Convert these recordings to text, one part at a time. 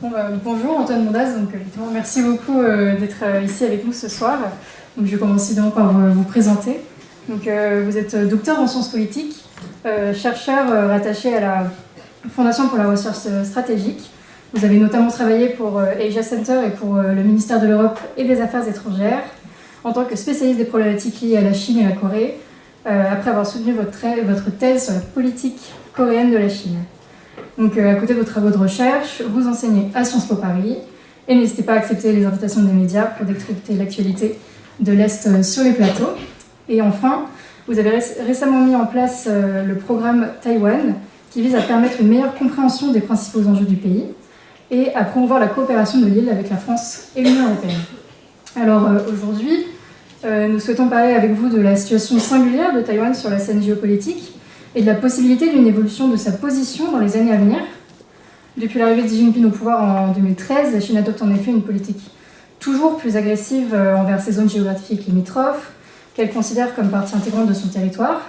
Bonjour Antoine Mondaz, évidemment, merci beaucoup d'être ici avec nous ce soir. Je vais commencer évidemment par vous présenter. Vous êtes docteur en sciences politiques, chercheur rattaché à la Fondation pour la recherche stratégique. Vous avez notamment travaillé pour Asia Center et pour le ministère de l'Europe et des Affaires étrangères en tant que spécialiste des problématiques liées à la Chine et la Corée, après avoir soutenu votre thèse sur la politique coréenne de la Chine. À côté de vos travaux de recherche, vous enseignez à Sciences Po Paris et n'hésitez pas à accepter les invitations des médias pour décrypter l'actualité de l'Est sur les plateaux. Et enfin, vous avez récemment mis en place le programme Taïwan qui vise à permettre une meilleure compréhension des principaux enjeux du pays et à promouvoir la coopération de l'île avec la France et l'Union européenne. Alors aujourd'hui, nous souhaitons parler avec vous de la situation singulière de Taïwan sur la scène géopolitique et de la possibilité d'une évolution de sa position dans les années à venir. Depuis l'arrivée de Xi Jinping au pouvoir en 2013, la Chine adopte en effet une politique toujours plus agressive envers ses zones géographiques limitrophes, qu'elle considère comme partie intégrante de son territoire.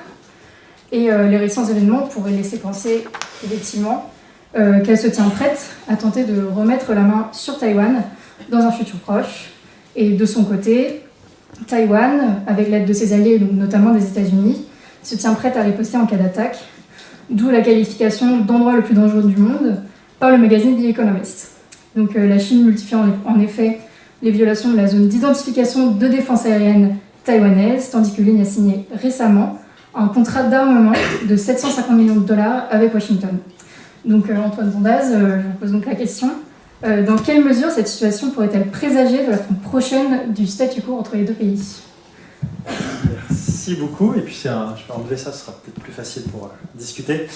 Et les récents événements pourraient laisser penser, effectivement, qu'elle se tient prête à tenter de remettre la main sur Taïwan dans un futur proche. Et de son côté, Taïwan, avec l'aide de ses alliés, notamment des États-Unis, se tient prête à riposter en cas d'attaque, d'où la qualification d'endroit le plus dangereux du monde par le magazine The Economist. La Chine multiplie en effet les violations de la zone d'identification de défense aérienne taïwanaise, tandis que l'Inde a signé récemment un contrat d'armement de 750 millions de dollars avec Washington. Antoine Mondaz, je vous pose donc la question. Dans quelle mesure cette situation pourrait-elle présager de la fin prochaine du statu quo entre les deux pays ? Merci beaucoup, et puis je vais enlever ça, ce sera peut-être plus facile pour discuter.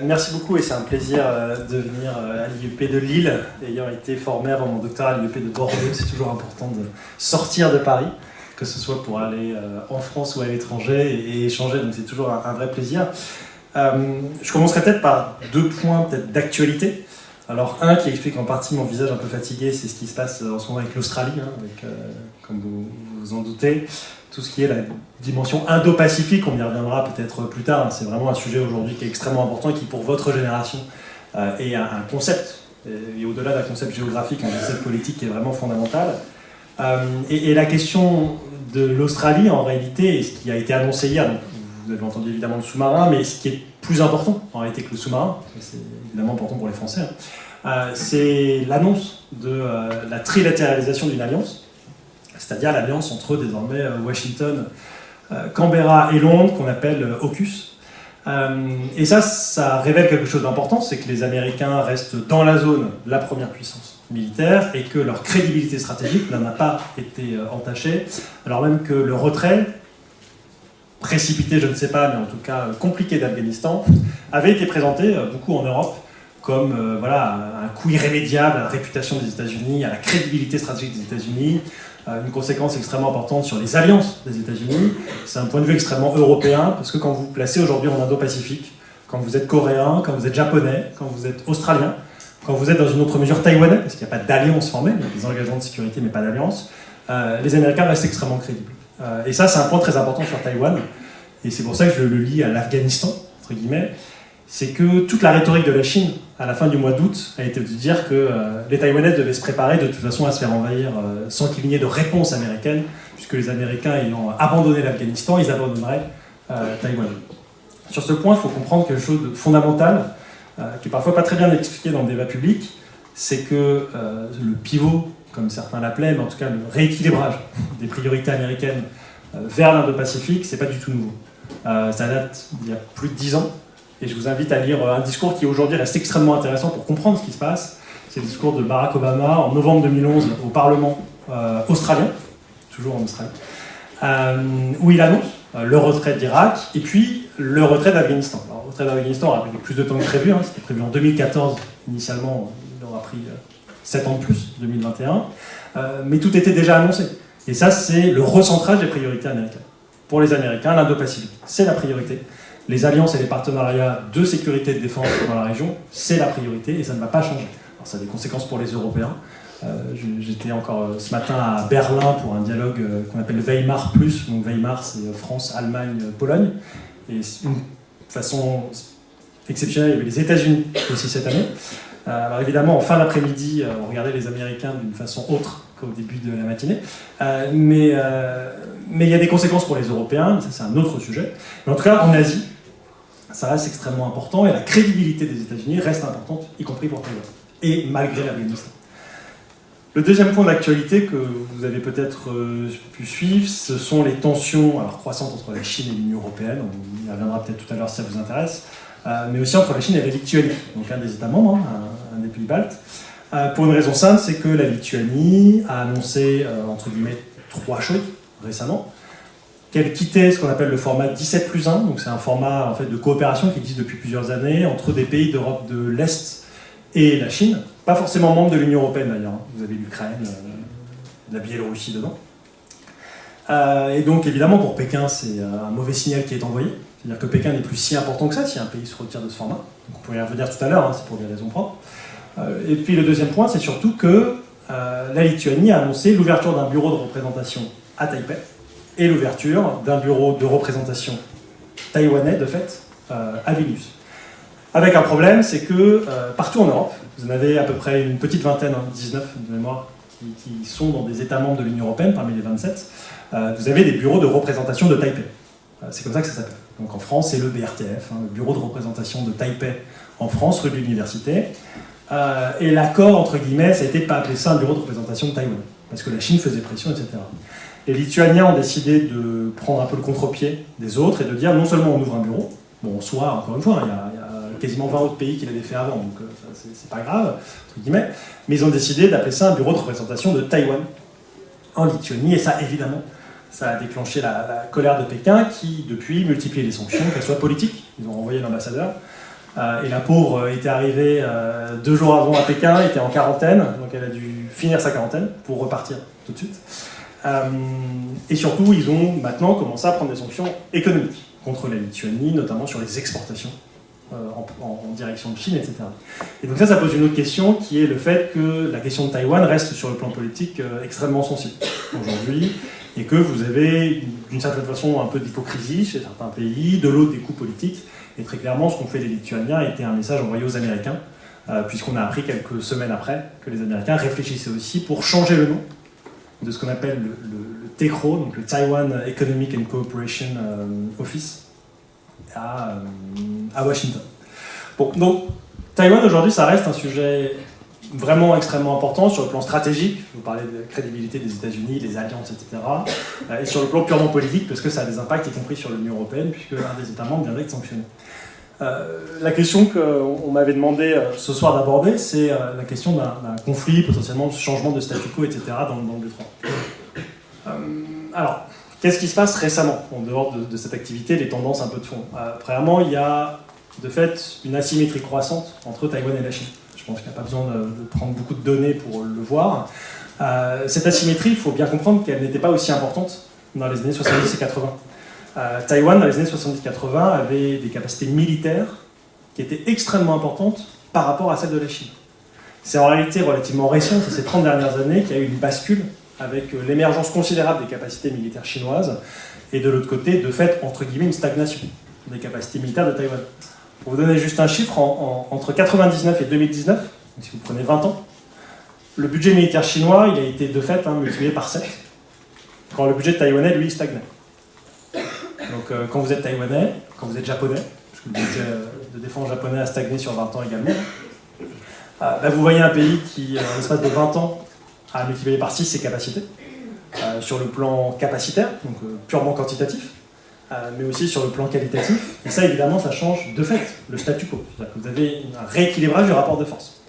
Merci beaucoup, et c'est un plaisir de venir à l'IUP de Lille, ayant été formé avant mon doctorat à l'IUP de Bordeaux. C'est toujours important de sortir de Paris, que ce soit pour aller en France ou à l'étranger et échanger, donc c'est toujours un vrai plaisir. Je commencerai peut-être par deux points peut-être d'actualité. Alors un qui explique en partie mon visage un peu fatigué, c'est ce qui se passe en ce moment avec l'Australie, comme vous vous en doutez. Tout ce qui est la dimension Indo-Pacifique, on y reviendra peut-être plus tard, c'est vraiment un sujet aujourd'hui qui est extrêmement important et qui pour votre génération est un concept, et au-delà d'un concept géographique, un concept politique qui est vraiment fondamental. Et la question de l'Australie en réalité, et ce qui a été annoncé hier, donc vous avez entendu évidemment le sous-marin, mais ce qui est plus important en réalité que le sous-marin, c'est évidemment important pour les Français, c'est l'annonce de la trilatéralisation d'une alliance, c'est-à-dire l'alliance entre désormais Washington, Canberra et Londres, qu'on appelle AUKUS. Et ça révèle quelque chose d'important, c'est que les Américains restent dans la zone la première puissance militaire et que leur crédibilité stratégique n'en a pas été entachée, alors même que le retrait, précipité, je ne sais pas, mais en tout cas compliqué d'Afghanistan, avait été présenté beaucoup en Europe comme un coup irrémédiable à la réputation des États-Unis, à la crédibilité stratégique des États-Unis, une conséquence extrêmement importante sur les alliances des États-Unis. C'est un point de vue extrêmement européen, parce que quand vous vous placez aujourd'hui en Indo-Pacifique, quand vous êtes coréen, quand vous êtes japonais, quand vous êtes australien, quand vous êtes dans une autre mesure taïwanais, parce qu'il n'y a pas d'alliance formelle, il y a des engagements de sécurité mais pas d'alliance, les Américains restent extrêmement crédibles. Et ça, c'est un point très important sur Taïwan, et c'est pour ça que je le lie à l'Afghanistan, entre guillemets, c'est que toute la rhétorique de la Chine, à la fin du mois d'août, a été de dire que les Taïwanais devaient se préparer de toute façon à se faire envahir sans qu'il n'y ait de réponse américaine, puisque les Américains ayant abandonné l'Afghanistan, ils abandonneraient Taïwan. Sur ce point, il faut comprendre quelque chose de fondamental, qui est parfois pas très bien expliqué dans le débat public, c'est que le pivot, comme certains l'appelaient, mais en tout cas le rééquilibrage des priorités américaines vers l'Indo-Pacifique, c'est pas du tout nouveau. Ça date d'il y a plus de 10 ans. Et je vous invite à lire un discours qui aujourd'hui reste extrêmement intéressant pour comprendre ce qui se passe. C'est le discours de Barack Obama en novembre 2011 au Parlement australien, toujours en Australie, où il annonce le retrait d'Irak et puis le retrait d'Afghanistan. Alors, le retrait d'Afghanistan aura pris plus de temps que prévu, c'était prévu en 2014 initialement, il aura pris 7 ans de plus, 2021, mais tout était déjà annoncé. Et ça, c'est le recentrage des priorités américaines. Pour les Américains, l'Indo-Pacifique, c'est la priorité. Les alliances et les partenariats de sécurité et de défense dans la région, c'est la priorité et ça ne va pas changer. Alors, ça a des conséquences pour les Européens. J'étais encore ce matin à Berlin pour un dialogue qu'on appelle le Weimar Plus. Donc Weimar, c'est France, Allemagne, Pologne. Et une façon exceptionnelle, il y avait les États-Unis aussi cette année. Alors évidemment, en fin d'après-midi, on regardait les Américains d'une façon autre qu'au début de la matinée. Mais il y a des conséquences pour les Européens, ça c'est un autre sujet. Mais en tout cas, en Asie, ça reste extrêmement important et la crédibilité des États-Unis reste importante, y compris pour Taïwan, et malgré l'Afghanistan. Le deuxième point d'actualité que vous avez peut-être pu suivre, ce sont les tensions croissantes entre la Chine et l'Union européenne. On y reviendra peut-être tout à l'heure si ça vous intéresse, mais aussi entre la Chine et la Lituanie, donc un des États membres, un des pays baltes. Pour une raison simple, c'est que la Lituanie a annoncé, entre guillemets, 3 choses récemment. Qu'elle quittait ce qu'on appelle le format 17+1, donc c'est un format en fait, de coopération qui existe depuis plusieurs années entre des pays d'Europe de l'Est et la Chine, pas forcément membres de l'Union européenne d'ailleurs, vous avez l'Ukraine, la Biélorussie dedans. Et donc évidemment pour Pékin c'est un mauvais signal qui est envoyé, c'est-à-dire que Pékin n'est plus si important que ça si un pays se retire de ce format, donc on pourrait y revenir tout à l'heure, c'est pour des raisons propres. Et puis le deuxième point c'est surtout que la Lituanie a annoncé l'ouverture d'un bureau de représentation à Taipei, et l'ouverture d'un bureau de représentation taïwanais, de fait, à Vilnius. Avec un problème, c'est que partout en Europe, vous en avez à peu près une petite vingtaine, 19 de mémoire, qui sont dans des États membres de l'Union européenne, parmi les 27, vous avez des bureaux de représentation de Taipei. C'est comme ça que ça s'appelle. Donc en France, c'est le BRTF, le bureau de représentation de Taipei en France, rue de l'Université. Et l'accord, entre guillemets, ça a été de ne pas appeler ça un bureau de représentation de Taïwan, parce que la Chine faisait pression, etc. Les Lituaniens ont décidé de prendre un peu le contre-pied des autres et de dire non seulement on ouvre un bureau, bon en soi, encore une fois, il y a quasiment 20 autres pays qui l'avaient fait avant, donc c'est pas grave, entre guillemets, mais ils ont décidé d'appeler ça un bureau de représentation de Taïwan en Lituanie, et ça évidemment, ça a déclenché la colère de Pékin qui depuis multiplie les sanctions, qu'elles soient politiques, ils ont renvoyé l'ambassadeur, et la pauvre était arrivée 2 jours avant à Pékin, était en quarantaine, donc elle a dû finir sa quarantaine pour repartir tout de suite. Et surtout, ils ont maintenant commencé à prendre des sanctions économiques contre la Lituanie, notamment sur les exportations en direction de Chine, etc. Et donc ça pose une autre question, qui est le fait que la question de Taïwan reste sur le plan politique extrêmement sensible aujourd'hui, et que vous avez d'une certaine façon un peu d'hypocrisie chez certains pays, de l'autre des coups politiques, et très clairement ce qu'ont fait les Lituaniens était un message envoyé aux Américains, puisqu'on a appris quelques semaines après que les Américains réfléchissaient aussi pour changer le nom de ce qu'on appelle le TECRO, donc le Taiwan Economic and Cooperation Office, à Washington. Bon, donc Taïwan aujourd'hui, ça reste un sujet vraiment extrêmement important sur le plan stratégique. Je vous parlais de la crédibilité des États-Unis, des alliances, etc. Et sur le plan purement politique, parce que ça a des impacts, y compris sur l'Union européenne, puisque l'un des États membres vient d'être sanctionné. La question qu'on m'avait demandé ce soir d'aborder, c'est la question d'un conflit, potentiellement de changement de statu quo, etc. dans le détroit. Alors, qu'est-ce qui se passe récemment, en dehors de cette activité, les tendances un peu de fond? Premièrement, il y a de fait une asymétrie croissante entre Taïwan et la Chine. Je pense qu'il n'y a pas besoin de prendre beaucoup de données pour le voir. Cette asymétrie, il faut bien comprendre qu'elle n'était pas aussi importante dans les années 70 et 80. Taïwan, dans les années 70-80, avait des capacités militaires qui étaient extrêmement importantes par rapport à celles de la Chine. C'est en réalité relativement récent, c'est ces 30 dernières années, qu'il y a eu une bascule avec l'émergence considérable des capacités militaires chinoises et de l'autre côté, de fait, entre guillemets, une stagnation des capacités militaires de Taïwan. Pour vous donner juste un chiffre, entre 1999 et 2019, donc si vous prenez 20 ans, le budget militaire chinois il a été de fait multiplié par 7, quand le budget taïwanais, lui, stagnait. Donc quand vous êtes taïwanais, quand vous êtes japonais, parce que le budget de défense japonais a stagné sur 20 ans également, vous voyez un pays qui, en l'espace de 20 ans, a multiplié par 6 ses capacités, sur le plan capacitaire, donc purement quantitatif, mais aussi sur le plan qualitatif. Et ça, évidemment, ça change de fait le statu quo. C'est-à-dire que vous avez un rééquilibrage du rapport de force.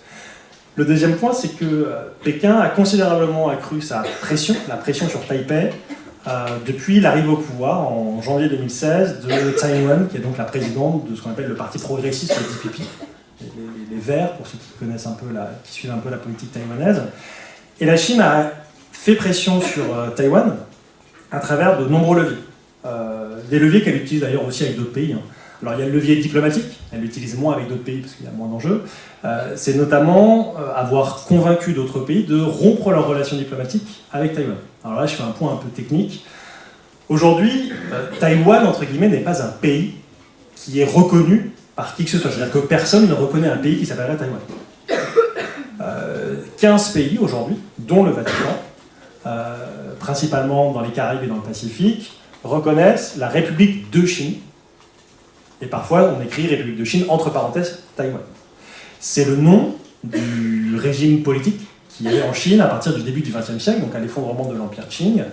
Le deuxième point, c'est que Pékin a considérablement accru sa pression, la pression sur Taipei, depuis l'arrivée au pouvoir en janvier 2016 de Tsai Ing-wen, qui est donc la présidente de ce qu'on appelle le parti progressiste, le DPP, les Verts, pour ceux qui connaissent un peu qui suivent un peu la politique taïwanaise. Et la Chine a fait pression sur Taïwan à travers de nombreux leviers. Des leviers qu'elle utilise d'ailleurs aussi avec d'autres pays. Alors il y a le levier diplomatique, elle l'utilise moins avec d'autres pays parce qu'il y a moins d'enjeux. C'est notamment avoir convaincu d'autres pays de rompre leurs relations diplomatiques avec Taïwan. Alors là, je fais un point un peu technique. Aujourd'hui, Taïwan, entre guillemets, n'est pas un pays qui est reconnu par qui que ce soit. C'est-à-dire que personne ne reconnaît un pays qui s'appellerait Taïwan. 15 pays aujourd'hui, dont le Vatican, principalement dans les Caraïbes et dans le Pacifique, reconnaissent la République de Chine. Et parfois, on écrit République de Chine, entre parenthèses, Taïwan. C'est le nom du régime politique qu'il y avait en Chine à partir du début du XXe siècle, donc à l'effondrement de l'Empire Qing,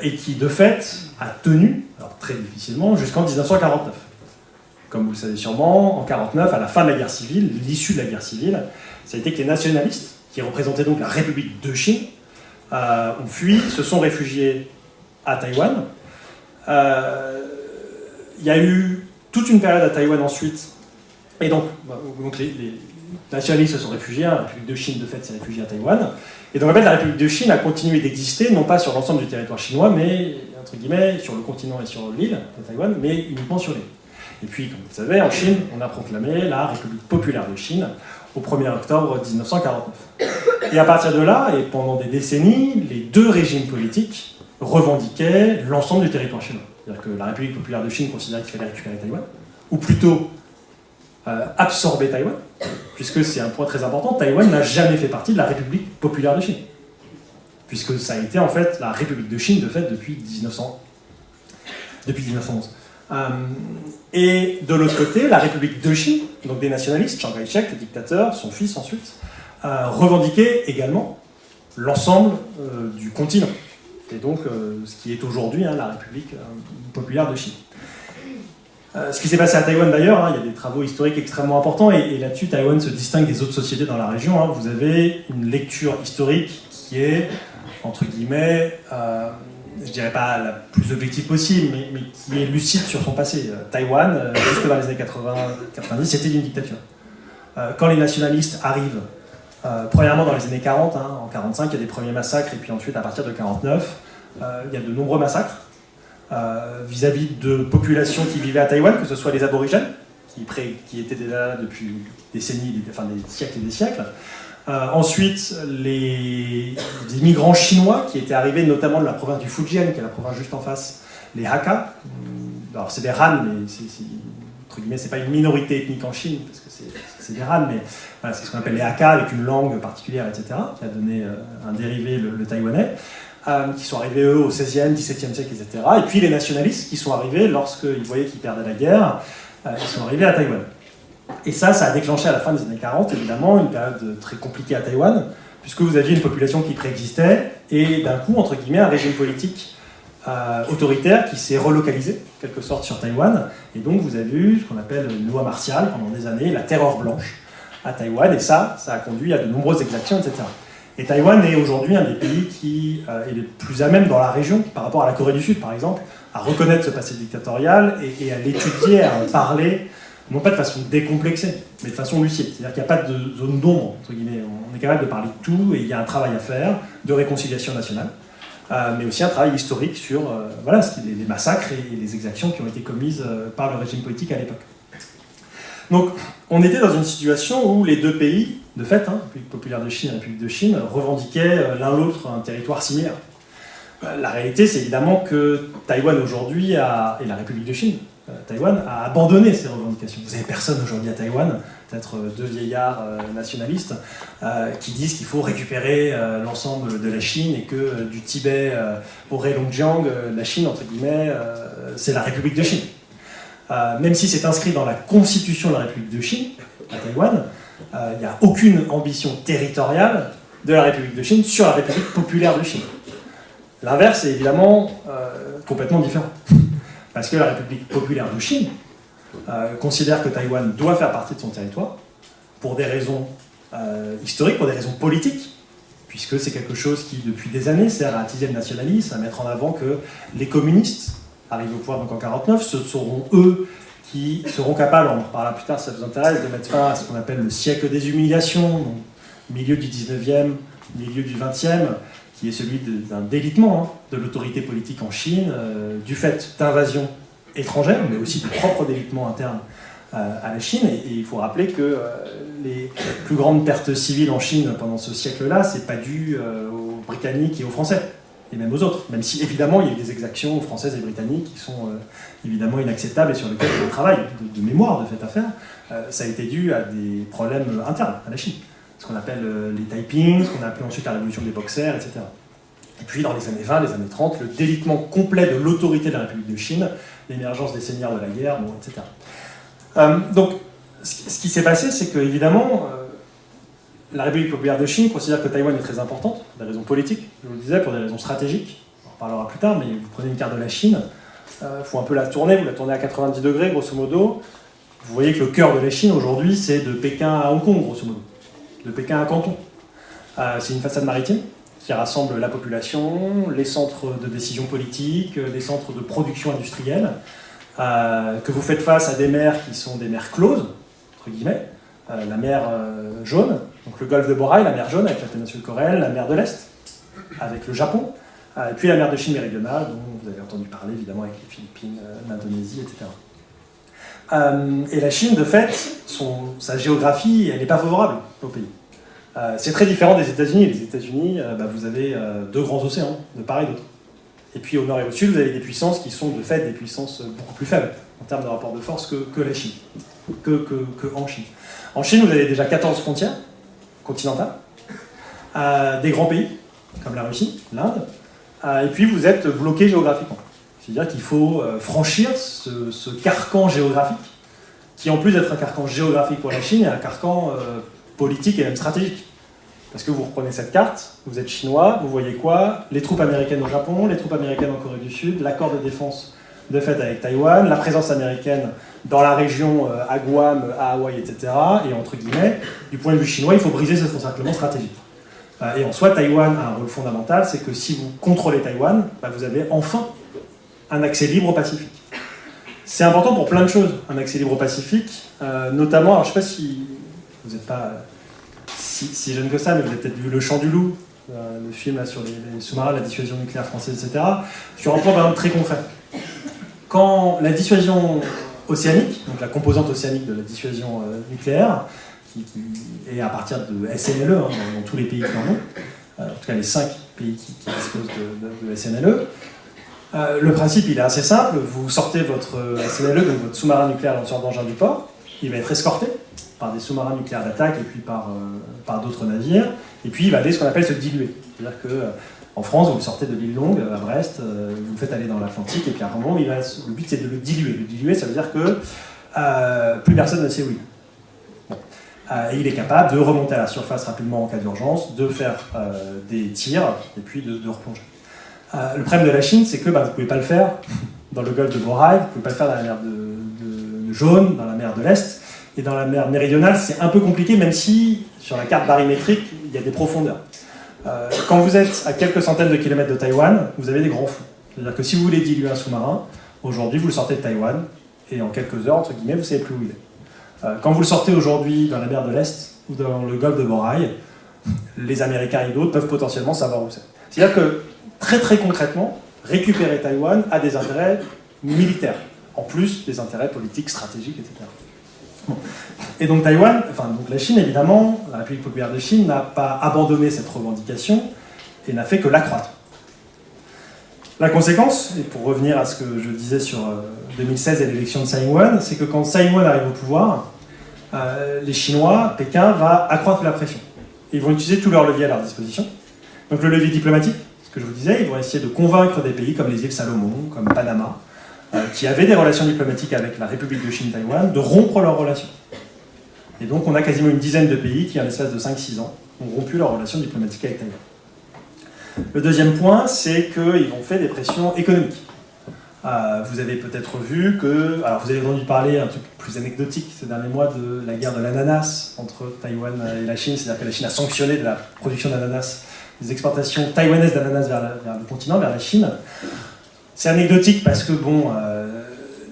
et qui, de fait, a tenu, alors très difficilement, jusqu'en 1949. Comme vous le savez sûrement, en 1949, à la fin de la guerre civile, l'issue de la guerre civile, ça a été que les nationalistes, qui représentaient donc la République de Chine, ont fui, se sont réfugiés à Taïwan. Il y a eu toute une période à Taïwan ensuite, et donc les nationalistes se sont réfugiés, la République de Chine de fait s'est réfugiée à Taïwan, et donc en fait la République de Chine a continué d'exister, non pas sur l'ensemble du territoire chinois, mais entre guillemets sur le continent et sur l'île de Taïwan, mais uniquement sur l'île. Et puis, comme vous le savez, en Chine, on a proclamé la République populaire de Chine au 1er octobre 1949. Et à partir de là, et pendant des décennies, les deux régimes politiques revendiquaient l'ensemble du territoire chinois. C'est-à-dire que la République populaire de Chine considérait qu'il fallait récupérer Taïwan, ou plutôt absorber Taïwan, puisque c'est un point très important, Taïwan n'a jamais fait partie de la République populaire de Chine, puisque ça a été en fait la République de Chine de fait depuis 1911. Et de l'autre côté, la République de Chine, donc des nationalistes, Chiang Kai-shek, le dictateur, son fils ensuite, revendiquaient également l'ensemble du continent, et donc ce qui est aujourd'hui la République populaire de Chine. Ce qui s'est passé à Taïwan d'ailleurs, il y a des travaux historiques extrêmement importants, et là-dessus Taïwan se distingue des autres sociétés dans la région. Vous avez une lecture historique qui est, entre guillemets, je dirais pas la plus objective possible, mais qui est lucide sur son passé. Taïwan, jusque dans les années 80-90, c'était une dictature. Quand les nationalistes arrivent, premièrement dans les années 40, en 45, il y a des premiers massacres, et puis ensuite à partir de 49, il y a de nombreux massacres vis-à-vis de populations qui vivaient à Taïwan, que ce soit les aborigènes, qui étaient déjà là depuis des décennies, des siècles et des siècles. Ensuite, les migrants chinois qui étaient arrivés notamment de la province du Fujian, qui est la province juste en face, les Hakka. Alors c'est des Han, mais entre guillemets, c'est pas une minorité ethnique en Chine, parce que c'est des Han, mais voilà, c'est ce qu'on appelle les Hakka, avec une langue particulière, etc., qui a donné un dérivé, le taïwanais, qui sont arrivés eux au XVIe, XVIIe siècle, etc. Et puis les nationalistes qui sont arrivés lorsqu'ils voyaient qu'ils perdaient la guerre, ils sont arrivés à Taïwan. Et ça a déclenché à la fin des années 40, évidemment, une période très compliquée à Taïwan, puisque vous aviez une population qui préexistait, et d'un coup, entre guillemets, un régime politique autoritaire qui s'est relocalisé, en quelque sorte, sur Taïwan. Et donc, vous avez eu ce qu'on appelle une loi martiale, pendant des années, la terreur blanche à Taïwan, et ça a conduit à de nombreuses exactions, etc. Et Taïwan est aujourd'hui un des pays qui est le plus à même dans la région, par rapport à la Corée du Sud, par exemple, à reconnaître ce passé dictatorial et à l'étudier, à en parler, non pas de façon décomplexée, mais de façon lucide. C'est-à-dire qu'il n'y a pas de zone d'ombre, entre guillemets. On est capable de parler de tout, et il y a un travail à faire de réconciliation nationale, mais aussi un travail historique sur les massacres et les exactions qui ont été commises par le régime politique à l'époque. Donc, on était dans une situation où les deux pays, de fait, République populaire de Chine et République de Chine, revendiquaient l'un l'autre un territoire similaire. La réalité, c'est évidemment que Taïwan aujourd'hui, et la République de Chine, Taïwan, a abandonné ses revendications. Vous n'avez personne aujourd'hui à Taïwan, peut-être deux vieillards nationalistes, qui disent qu'il faut récupérer l'ensemble de la Chine et que du Tibet au Heilongjiang, la Chine, entre guillemets, c'est la République de Chine. Même si c'est inscrit dans la constitution de la République de Chine, à Taïwan, il n'y a aucune ambition territoriale de la République de Chine sur la République populaire de Chine. L'inverse est évidemment complètement différent. Parce que la République populaire de Chine considère que Taïwan doit faire partie de son territoire pour des raisons historiques, pour des raisons politiques, puisque c'est quelque chose qui, depuis des années, sert à attiser le nationalisme, à mettre en avant que les communistes arrivent au pouvoir donc en 1949, ce seront eux qui seront capables, on en reparlera plus tard si ça vous intéresse, de mettre fin à ce qu'on appelle le siècle des humiliations, donc milieu du 19e, milieu du 20e, qui est celui d'un délitement de l'autorité politique en Chine, du fait d'invasions étrangères, mais aussi de propres délitements internes à la Chine. Et il faut rappeler que les plus grandes pertes civiles en Chine pendant ce siècle-là, c'est pas dû aux Britanniques et aux Français, et même aux autres, même si évidemment il y a eu des exactions françaises et britanniques qui sont évidemment inacceptables et sur lesquelles il y a un travail de mémoire de fait à faire. Ça a été dû à des problèmes internes à la Chine. ce qu'on appelle les Taiping, ce qu'on a appelé ensuite la révolution des Boxers, etc. Et puis dans les années 20, les années 30, le délitement complet de l'autorité de la République de Chine, l'émergence des seigneurs de la guerre, bon, etc. Donc, ce qui s'est passé, c'est qu'évidemment, la République populaire de Chine considère que Taïwan est très importante, pour des raisons politiques, je vous le disais, pour des raisons stratégiques. On en parlera plus tard, mais vous prenez une carte de la Chine, il faut un peu la tourner, vous la tournez à 90 degrés, grosso modo. Vous voyez que le cœur de la Chine, aujourd'hui, c'est de Pékin à Hong Kong, grosso modo. De Pékin à Canton. C'est une façade maritime qui rassemble la population, les centres de décision politique, les centres de production industrielle, que vous faites face à des mers qui sont des mers closes, entre guillemets, la mer jaune, donc le golfe de Bohai, la mer jaune avec la péninsule coréenne, la mer de l'Est avec le Japon, et puis la mer de Chine méridionale, dont vous avez entendu parler évidemment avec les Philippines, l'Indonésie, etc. Et la Chine, de fait, sa géographie, elle n'est pas favorable au pays. C'est très différent des États-Unis. Les États-Unis, vous avez deux grands océans, de part et d'autre. Et puis au nord et au sud, vous avez des puissances qui sont de fait des puissances beaucoup plus faibles en termes de rapport de force que la Chine, que en Chine. En Chine, vous avez déjà 14 frontières continentales, des grands pays, comme la Russie, l'Inde, et puis vous êtes bloqué géographiquement. C'est-à-dire qu'il faut franchir ce carcan géographique, qui en plus d'être un carcan géographique pour la Chine, est un carcan politique et même stratégique. Parce que vous reprenez cette carte, vous êtes chinois, vous voyez quoi? Les troupes américaines au Japon, les troupes américaines en Corée du Sud, l'accord de défense de fait avec Taïwan, la présence américaine dans la région à Guam, à Hawaï, etc. Et entre guillemets, du point de vue chinois, il faut briser cet encerclement stratégique. Et en soi, Taïwan a un rôle fondamental, c'est que si vous contrôlez Taïwan, vous avez enfin un accès libre au Pacifique. C'est important pour plein de choses, un accès libre au Pacifique, notamment, alors je ne sais pas si vous n'êtes pas si jeune que ça, mais vous avez peut-être vu Le Chant du Loup, le film là, sur les sous-marins, la dissuasion nucléaire française, etc., sur un point par exemple, très concret. Quand la dissuasion océanique, donc la composante océanique de la dissuasion nucléaire, qui est à partir de SNLE, dans tous les pays qui en ont, en tout cas les 5 pays qui disposent de SNLE, le principe il est assez simple, vous sortez votre SNLE, donc votre sous-marin nucléaire lanceur d'engin du port, il va être escorté par des sous-marins nucléaires d'attaque et puis par d'autres navires, et puis il va aller ce qu'on appelle se diluer. C'est-à-dire qu'en France, vous le sortez de l'île Longue, à Brest, vous le faites aller dans l'Atlantique, et puis à un moment, le but c'est de le diluer. Le diluer, ça veut dire que plus personne ne sait où il est. Bon. Et il est capable de remonter à la surface rapidement en cas d'urgence, de faire des tirs, et puis de replonger. Le problème de la Chine, c'est que vous ne pouvez pas le faire dans le golfe de Bohai, vous ne pouvez pas le faire dans la mer de Jaune, dans la mer de l'Est, et dans la mer méridionale, c'est un peu compliqué, même si sur la carte barymétrique, il y a des profondeurs. Quand vous êtes à quelques centaines de kilomètres de Taïwan, vous avez des grands flous. C'est-à-dire que si vous voulez diluer un sous-marin, aujourd'hui, vous le sortez de Taïwan, et en quelques heures, entre guillemets, vous ne savez plus où il est. Quand vous le sortez aujourd'hui dans la mer de l'Est, ou dans le golfe de Bohai, les Américains et d'autres peuvent potentiellement savoir où c'est. C'est-à-dire que, très très concrètement, récupérer Taïwan a des intérêts militaires, en plus des intérêts politiques, stratégiques, etc. Bon. Et donc donc la Chine évidemment, la République populaire de Chine n'a pas abandonné cette revendication et n'a fait que l'accroître. La conséquence, et pour revenir à ce que je disais sur 2016 et l'élection de Tsai Ing-wen, c'est que quand Tsai Ing-wen arrive au pouvoir, les Chinois, Pékin, va accroître la pression. Et ils vont utiliser tous leurs leviers à leur disposition. Donc le levier diplomatique, ce que je vous disais, ils vont essayer de convaincre des pays comme les îles Salomon, comme Panama, qui avaient des relations diplomatiques avec la République de Chine-Taïwan, de rompre leurs relations. Et donc on a quasiment une dizaine de pays qui, en l'espace de 5-6 ans, ont rompu leurs relations diplomatiques avec Taïwan. Le deuxième point, c'est qu'ils ont fait des pressions économiques. Vous avez peut-être vu que... Alors vous avez entendu parler, un truc plus anecdotique ces derniers mois, de la guerre de l'ananas entre Taïwan et la Chine, c'est-à-dire que la Chine a sanctionné de la production d'ananas, des exportations taïwanaises d'ananas vers le continent, vers la Chine. C'est anecdotique parce que,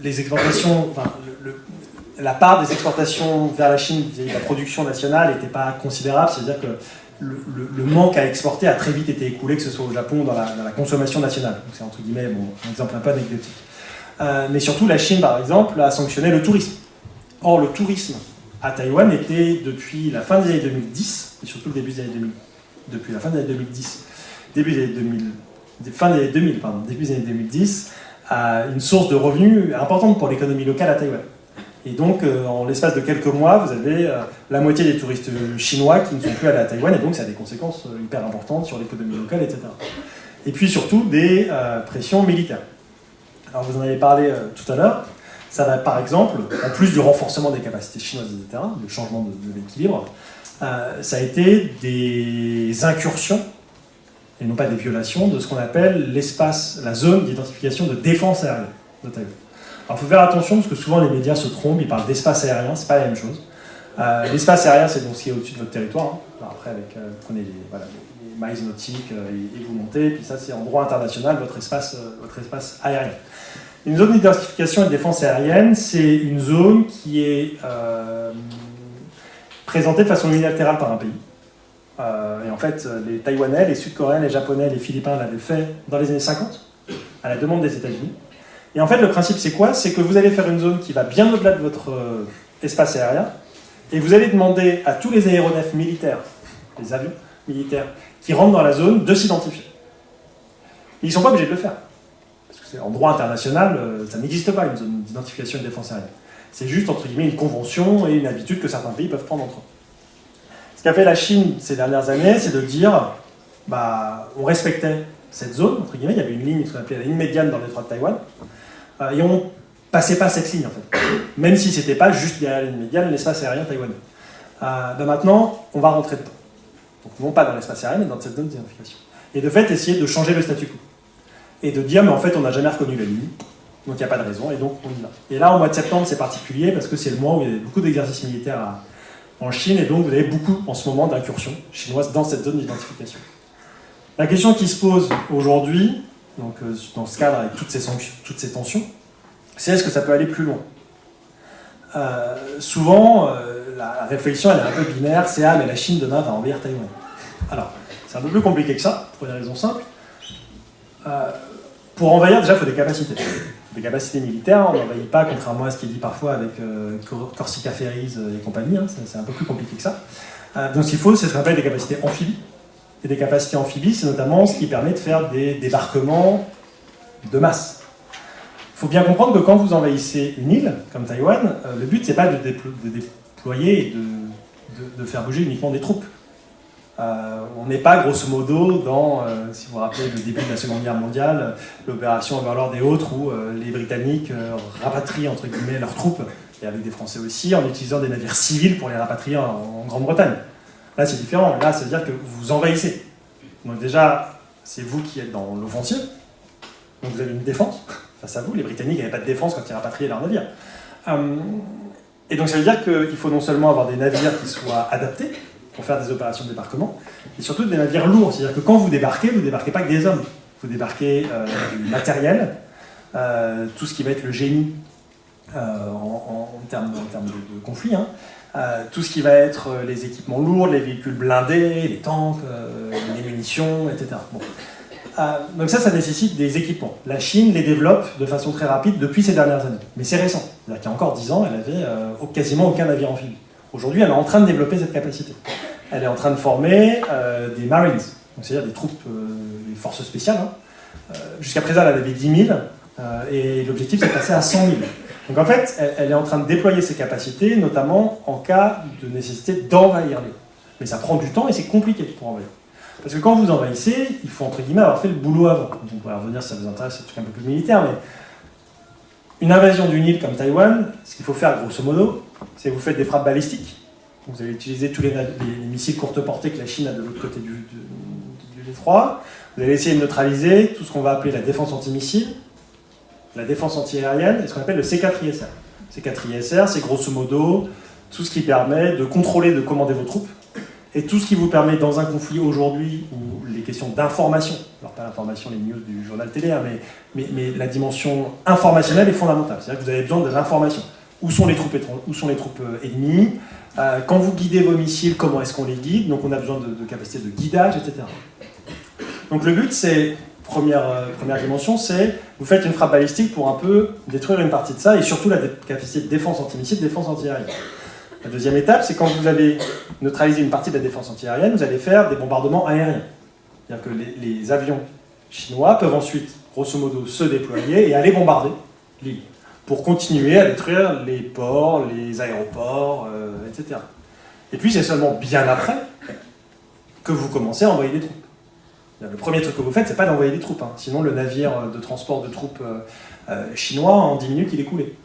les exportations, la part des exportations vers la Chine vis-à-vis de la production nationale n'était pas considérable, c'est-à-dire que le manque à exporter a très vite été écoulé, que ce soit au Japon ou dans la consommation nationale. Donc c'est entre guillemets un exemple un peu anecdotique. Mais surtout, la Chine, par exemple, a sanctionné le tourisme. Or, le tourisme à Taïwan était, depuis la fin des années 2010, et surtout le début des années 2000, depuis la fin des années 2010, début des années 2010, une source de revenus importante pour l'économie locale à Taïwan. Et donc, en l'espace de quelques mois, vous avez la moitié des touristes chinois qui ne sont plus allés à Taïwan, et donc ça a des conséquences hyper importantes sur l'économie locale, etc. Et puis surtout, des pressions militaires. Alors, vous en avez parlé tout à l'heure. Ça va, par exemple, en plus du renforcement des capacités chinoises, etc., du changement de l'équilibre, ça a été des incursions, et non pas des violations, de ce qu'on appelle l'espace, la zone d'identification de défense aérienne de Taïwan. Alors, il faut faire attention, parce que souvent les médias se trompent, ils parlent d'espace aérien, c'est pas la même chose. L'espace aérien, c'est donc ce qui est au-dessus de votre territoire. Hein. Alors après, vous prenez les miles nautiques et vous montez, puis ça, c'est en droit international, votre espace aérien. Une zone d'identification et de défense aérienne, c'est une zone qui est présentée de façon unilatérale par un pays. Et en fait, les Taïwanais, les Sud-Coréens, les Japonais, les Philippins l'avaient fait dans les années 50, à la demande des États-Unis. Et en fait, le principe, c'est quoi? C'est que vous allez faire une zone qui va bien au-delà de votre espace aérien, et vous allez demander à tous les aéronefs militaires, les avions militaires, qui rentrent dans la zone, de s'identifier. Ils ne sont pas obligés de le faire. En droit international, ça n'existe pas une zone d'identification et de défense aérienne. C'est juste, entre guillemets, une convention et une habitude que certains pays peuvent prendre entre eux. Ce qu'a fait la Chine ces dernières années, c'est de dire, on respectait cette zone, entre guillemets, il y avait une ligne qu'on appelait la ligne médiane dans le détroit de Taïwan, et on ne passait pas cette ligne, en fait. Même si ce n'était pas juste derrière la ligne médiane, l'espace aérien taïwanais. Maintenant, on va rentrer dedans. Donc non pas dans l'espace aérien, mais dans cette zone d'identification. Et de fait, essayer de changer le statu quo. Et de dire, mais en fait, on n'a jamais reconnu la ligne, donc il n'y a pas de raison, et donc on y va. Et là, au mois de septembre, c'est particulier, parce que c'est le mois où il y a beaucoup d'exercices militaires en Chine, et donc vous avez beaucoup, en ce moment, d'incursions chinoises dans cette zone d'identification. La question qui se pose aujourd'hui, donc dans ce cadre, avec toutes ces tensions, c'est est-ce que ça peut aller plus loin? Souvent, la réflexion, elle est un peu binaire, c'est « Ah, mais la Chine, demain, va envahir Taïwan ». Alors, c'est un peu plus compliqué que ça, pour une raison simple. Pour envahir, déjà, il faut des capacités. Il faut des capacités militaires. On n'envahit pas, contrairement à ce qui est dit parfois avec Corsica Ferries et compagnie. Hein, c'est un peu plus compliqué que ça. Donc, ce qu'il faut, c'est ce qu'on appelle des capacités amphibies. Et des capacités amphibies, c'est notamment ce qui permet de faire des débarquements de masse. Il faut bien comprendre que quand vous envahissez une île, comme Taïwan, le but, c'est pas de déployer et de faire bouger uniquement des troupes. On n'est pas grosso modo dans, si vous vous rappelez le début de la Seconde Guerre mondiale, l'opération Overlord et autres, où les Britanniques rapatrient entre guillemets leurs troupes, et avec des Français aussi, en utilisant des navires civils pour les rapatrier en Grande-Bretagne. Là c'est différent, là ça veut dire que vous envahissez. Donc déjà, c'est vous qui êtes dans l'offensive, donc vous avez une défense face à vous. Les Britanniques n'avaient pas de défense quand ils rapatriaient leurs navires. Et donc ça veut dire qu'il faut non seulement avoir des navires qui soient adaptés, pour faire des opérations de débarquement, et surtout des navires lourds. C'est-à-dire que quand vous débarquez pas que des hommes. Vous débarquez du matériel, tout ce qui va être le génie en termes de conflit, hein, tout ce qui va être les équipements lourds, les véhicules blindés, les tanks, les munitions, etc. Bon. Donc ça nécessite des équipements. La Chine les développe de façon très rapide depuis ces dernières années. Mais c'est récent. C'est-à-dire qu'il y a encore 10 ans, elle avait quasiment aucun navire amphibie. Aujourd'hui, elle est en train de développer cette capacité. Elle est en train de former des Marines, c'est-à-dire des troupes, des forces spéciales. Hein. Jusqu'à présent, elle avait 10 000, et l'objectif, c'est de passer à 100 000. Donc en fait, elle est en train de déployer ses capacités, notamment en cas de nécessité d'envahir l'île. Mais ça prend du temps et c'est compliqué pour envahir. Parce que quand vous envahissez, il faut entre guillemets avoir fait le boulot avant. Donc on pourrait revenir si ça vous intéresse, c'est un truc un peu plus militaire, mais une invasion d'une île comme Taïwan, ce qu'il faut faire grosso modo, c'est que vous faites des frappes balistiques. Vous allez utiliser tous les missiles courte portée que la Chine a de l'autre côté du détroit. Vous allez essayer de neutraliser tout ce qu'on va appeler la défense antimissile, la défense antiaérienne et ce qu'on appelle le C4ISR. C4ISR, c'est grosso modo tout ce qui permet de contrôler, de commander vos troupes, et tout ce qui vous permet, dans un conflit aujourd'hui, où les questions d'information, alors pas l'information, les news du journal télé, hein, mais la dimension informationnelle est fondamentale. C'est-à-dire que vous avez besoin de l'information. Où sont les troupes ennemies, quand vous guidez vos missiles, comment est-ce qu'on les guide? Donc on a besoin de capacités de guidage, etc. Donc le but, c'est, première dimension, c'est vous faites une frappe balistique pour un peu détruire une partie de ça, et surtout la capacité de défense antimissile, de défense antiaérienne. La deuxième étape, c'est quand vous avez neutralisé une partie de la défense antiaérienne, vous allez faire des bombardements aériens. C'est-à-dire que les avions chinois peuvent ensuite, grosso modo, se déployer et aller bombarder l'île. pour continuer à détruire les ports, les aéroports, etc. Et puis c'est seulement bien après que vous commencez à envoyer des troupes. Le premier truc que vous faites, c'est pas d'envoyer des troupes, hein. Sinon le navire de transport de troupes chinois, en 10 minutes, il est coulé.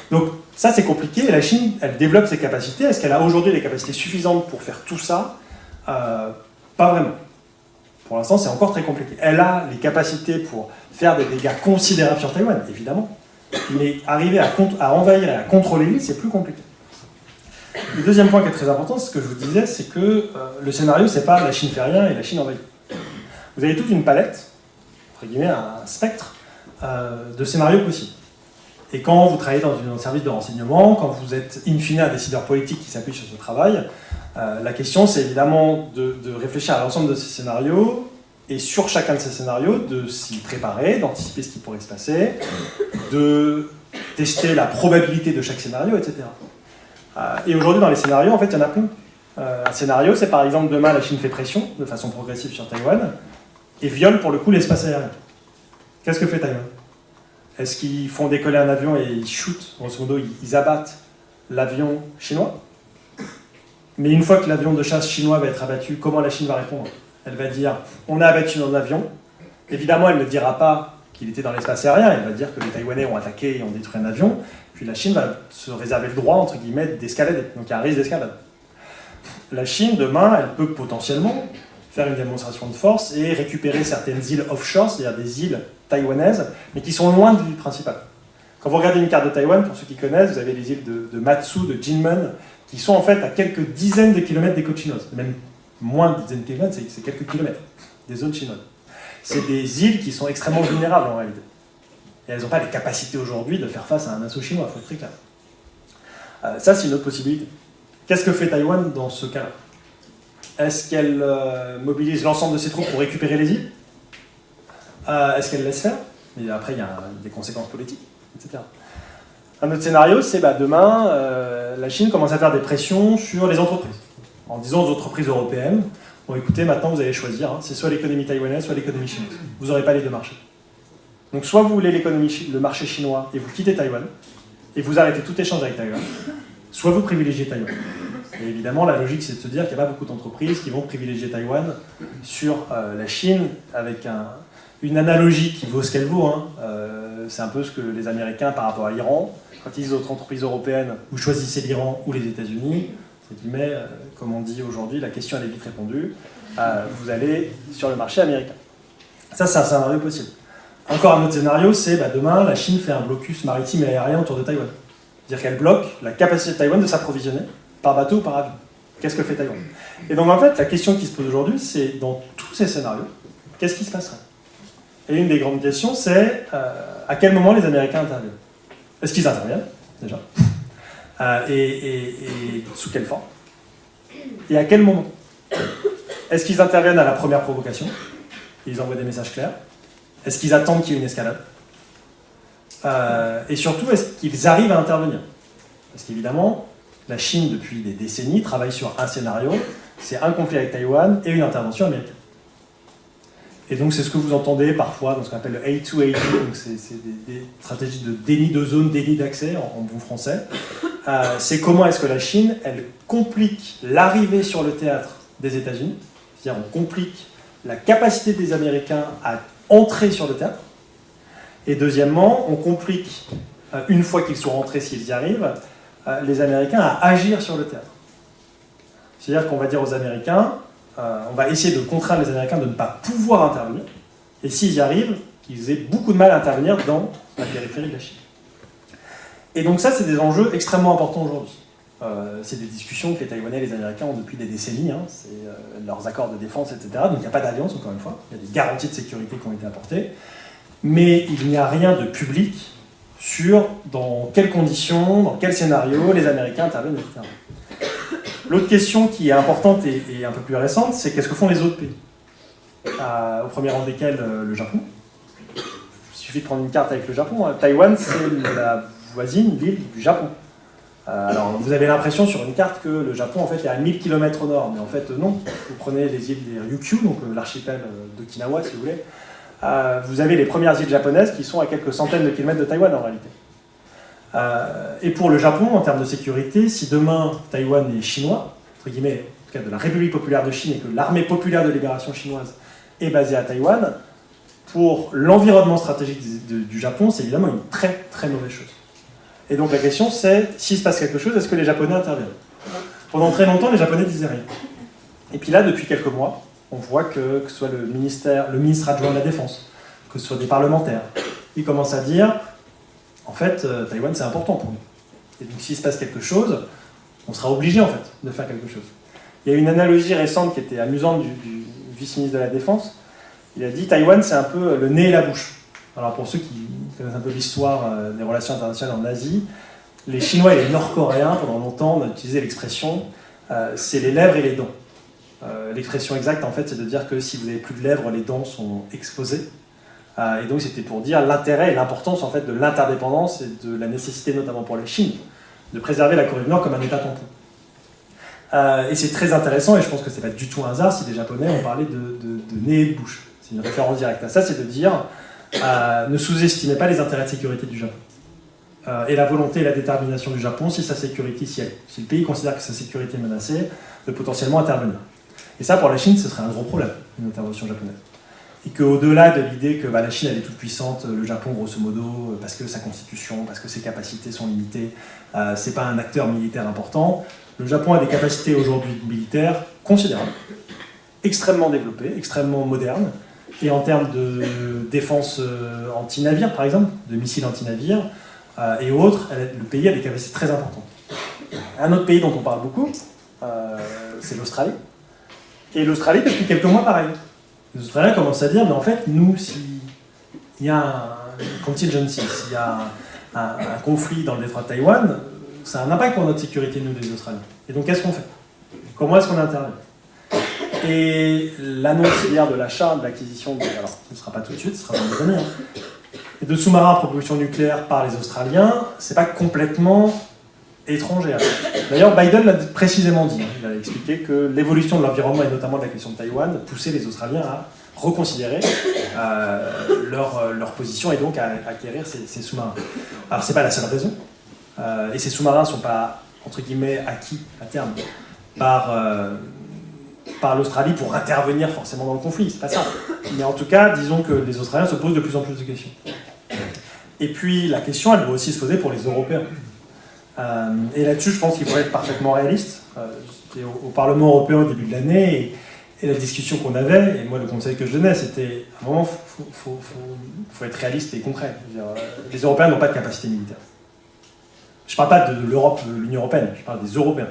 Donc ça c'est compliqué, et la Chine, elle développe ses capacités. Est-ce qu'elle a aujourd'hui les capacités suffisantes pour faire tout ça? Pas vraiment. Pour l'instant, c'est encore très compliqué. Elle a les capacités pour faire des dégâts considérables sur Taïwan, évidemment, mais arriver à envahir et à contrôler l'île, c'est plus compliqué. Le deuxième point qui est très important, c'est ce que je vous disais, c'est que le scénario, c'est pas la Chine fait rien et la Chine envahit. Vous avez toute une palette, entre guillemets, un spectre de scénarios possibles. Et quand vous travaillez dans un service de renseignement, quand vous êtes in fine un décideur politique qui s'appuie sur ce travail, la question c'est évidemment de réfléchir à l'ensemble de ces scénarios, et sur chacun de ces scénarios, de s'y préparer, d'anticiper ce qui pourrait se passer, de tester la probabilité de chaque scénario, etc. Et aujourd'hui dans les scénarios, en fait, il y en a plein. Un scénario, c'est par exemple demain la Chine fait pression, de façon progressive sur Taïwan, et viole pour le coup l'espace aérien. Qu'est-ce que fait Taïwan? Est-ce qu'ils font décoller un avion et ils shootent, grosso modo, ils abattent l'avion chinois? Mais une fois que l'avion de chasse chinois va être abattu, comment la Chine va répondre? Elle va dire, on a abattu notre avion. Évidemment, elle ne dira pas qu'il était dans l'espace aérien, elle va dire que les Taïwanais ont attaqué et ont détruit un avion, puis la Chine va se réserver le droit, entre guillemets, d'escalader. Donc il y a un risque d'escalade. La Chine, demain, elle peut potentiellement faire une démonstration de force et récupérer certaines îles offshore, c'est-à-dire des îles taïwanaises, mais qui sont loin de l'île principale. Quand vous regardez une carte de Taïwan, pour ceux qui connaissent, vous avez les îles de Matsu, de Jinmen, qui sont en fait à quelques dizaines de kilomètres des côtes chinoises. Même moins de dizaines de kilomètres, c'est quelques kilomètres des zones chinoises. C'est des îles qui sont extrêmement vulnérables en réalité. Et elles n'ont pas les capacités aujourd'hui de faire face à un assaut chinois, il faut être très clair. Ça, c'est une autre possibilité. Qu'est-ce que fait Taïwan dans ce cas-là? Est-ce qu'elle mobilise l'ensemble de ses troupes pour récupérer les îles? Est-ce qu'elle laisse faire? Mais après, il y a des conséquences politiques, etc. Un autre scénario, c'est demain, la Chine commence à faire des pressions sur les entreprises, en disant aux entreprises européennes, bon écoutez, maintenant vous allez choisir, hein, c'est soit l'économie taïwanaise, soit l'économie chinoise. Vous n'aurez pas les deux marchés. Donc soit vous voulez le marché chinois et vous quittez Taïwan, et vous arrêtez tout échange avec Taïwan, soit vous privilégiez Taïwan. Et évidemment, la logique, c'est de se dire qu'il n'y a pas beaucoup d'entreprises qui vont privilégier Taïwan sur la Chine, avec une analogie qui vaut ce qu'elle vaut. Hein. C'est un peu ce que les Américains, par rapport à l'Iran, quand ils disent aux entreprises européennes, vous choisissez l'Iran ou les États-Unis, entre guillemets, comme on dit aujourd'hui, la question elle est vite répondue, vous allez sur le marché américain. Ça, c'est un scénario possible. Encore un autre scénario, c'est demain, la Chine fait un blocus maritime et aérien autour de Taïwan. C'est-à-dire qu'elle bloque la capacité de Taïwan de s'approvisionner par bateau ou par avion. Qu'est-ce que fait Taïwan? Et donc en fait, la question qui se pose aujourd'hui, c'est dans tous ces scénarios, qu'est-ce qui se passerait? Et une des grandes questions, c'est à quel moment les Américains interviennent? Est-ce qu'ils interviennent, déjà? Et sous quelle forme? Et à quel moment? Est-ce qu'ils interviennent à la première provocation? Ils envoient des messages clairs? Est-ce qu'ils attendent qu'il y ait une escalade? Et surtout, est-ce qu'ils arrivent à intervenir? Parce qu'évidemment, la Chine, depuis des décennies, travaille sur un scénario, c'est un conflit avec Taïwan et une intervention américaine. Et donc c'est ce que vous entendez parfois dans ce qu'on appelle le A2AD, donc c'est des stratégies de déni de zone, déni d'accès en bon français. C'est comment est-ce que la Chine, elle complique l'arrivée sur le théâtre des États-Unis, c'est-à-dire on complique la capacité des Américains à entrer sur le théâtre, et deuxièmement, on complique, une fois qu'ils sont rentrés, s'ils y arrivent, les Américains à agir sur le théâtre. C'est-à-dire qu'on va dire aux Américains, on va essayer de contraindre les Américains de ne pas pouvoir intervenir, et s'ils y arrivent, qu'ils aient beaucoup de mal à intervenir dans la périphérie de la Chine. Et donc ça, c'est des enjeux extrêmement importants aujourd'hui. C'est des discussions que les Taïwanais et les Américains ont depuis des décennies, hein, c'est leurs accords de défense, etc. Donc il n'y a pas d'alliance, encore une fois, il y a des garanties de sécurité qui ont été apportées, mais il n'y a rien de public sur dans quelles conditions, dans quel scénario les Américains interviennent, etc. L'autre question qui est importante et un peu plus récente, c'est qu'est-ce que font les autres pays, au premier rang desquels le Japon. Il suffit de prendre une carte avec le Japon. Taïwan, c'est la voisine, l'île du Japon. Alors, vous avez l'impression sur une carte que le Japon en fait, est à 1000 km au nord, mais en fait non. Vous prenez les îles des Ryukyu, donc l'archipel d'Okinawa si vous voulez. Vous avez les premières îles japonaises qui sont à quelques centaines de kilomètres de Taïwan en réalité. Et pour le Japon, en termes de sécurité, si demain Taïwan est chinois, entre guillemets, en tout cas de la République populaire de Chine, et que l'armée populaire de libération chinoise est basée à Taïwan, pour l'environnement stratégique du Japon, c'est évidemment une très très mauvaise chose. Et donc la question c'est, s'il se passe quelque chose, est-ce que les Japonais interviennent? Pendant très longtemps, les Japonais disaient rien. Et puis là, depuis quelques mois, on voit que ce soit le ministre adjoint de la Défense, que ce soit des parlementaires, ils commencent à dire, en fait, Taïwan c'est important pour nous. Et donc s'il se passe quelque chose, on sera obligé en fait de faire quelque chose. Il y a une analogie récente qui était amusante du vice-ministre de la Défense. Il a dit Taïwan c'est un peu le nez et la bouche. Alors pour ceux qui connaissent un peu l'histoire des relations internationales en Asie, les Chinois et les Nord-Coréens, pendant longtemps, on a utilisé l'expression c'est les lèvres et les dents. L'expression exacte, en fait, c'est de dire que si vous n'avez plus de lèvres, les dents sont exposées. Et donc, c'était pour dire l'intérêt et l'importance, en fait, de l'interdépendance et de la nécessité, notamment pour la Chine, de préserver la Corée du Nord comme un État tampon. Et c'est très intéressant, et je pense que c'est pas du tout un hasard si les Japonais ont parlé de nez et de bouche. C'est une référence directe à ça, c'est de dire ne sous-estimez pas les intérêts de sécurité du Japon. Et la volonté et la détermination du Japon, si sa sécurité, si le pays considère que sa sécurité est menacée, de potentiellement intervenir. Et ça, pour la Chine, ce serait un gros problème, une intervention japonaise. Et qu'au-delà de l'idée que la Chine, elle est toute puissante, le Japon, grosso modo, parce que sa constitution, parce que ses capacités sont limitées, c'est pas un acteur militaire important, le Japon a des capacités aujourd'hui militaires considérables, extrêmement développées, extrêmement modernes, et en termes de défense anti-navire, par exemple, de missiles anti-navires, et autres, le pays a des capacités très importantes. Un autre pays dont on parle beaucoup, c'est l'Australie. Et l'Australie, depuis quelques mois, pareil. Les Australiens commencent à dire, mais en fait, nous, s'il y a un contingency, s'il y a un conflit dans le détroit de Taïwan, ça a un impact pour notre sécurité, nous, les Australiens. Et donc, qu'est-ce qu'on fait? Comment est-ce qu'on intervient? Et l'annonce hier de l'achat, de l'acquisition, alors ce ne sera pas tout de suite, ce sera dans des années, et de sous-marins à propulsion nucléaire par les Australiens, c'est pas complètement étrangère. D'ailleurs, Biden l'a précisément dit. Il a expliqué que l'évolution de l'environnement, et notamment de la question de Taïwan, poussait les Australiens à reconsidérer leur position et donc à acquérir ces sous-marins. Alors, c'est pas la seule raison. Et ces sous-marins ne sont pas, entre guillemets, acquis à terme par l'Australie pour intervenir forcément dans le conflit. C'est pas ça. Mais en tout cas, disons que les Australiens se posent de plus en plus de questions. Et puis, la question, elle doit aussi se poser pour les Européens. Et là-dessus, je pense qu'il faut être parfaitement réaliste. J'étais au Parlement européen au début de l'année, et la discussion qu'on avait, et moi le conseil que je donnais, c'était à un moment, faut être réaliste et concret. Les Européens n'ont pas de capacité militaire. Je ne parle pas de l'Europe, de l'Union européenne, je parle des Européens.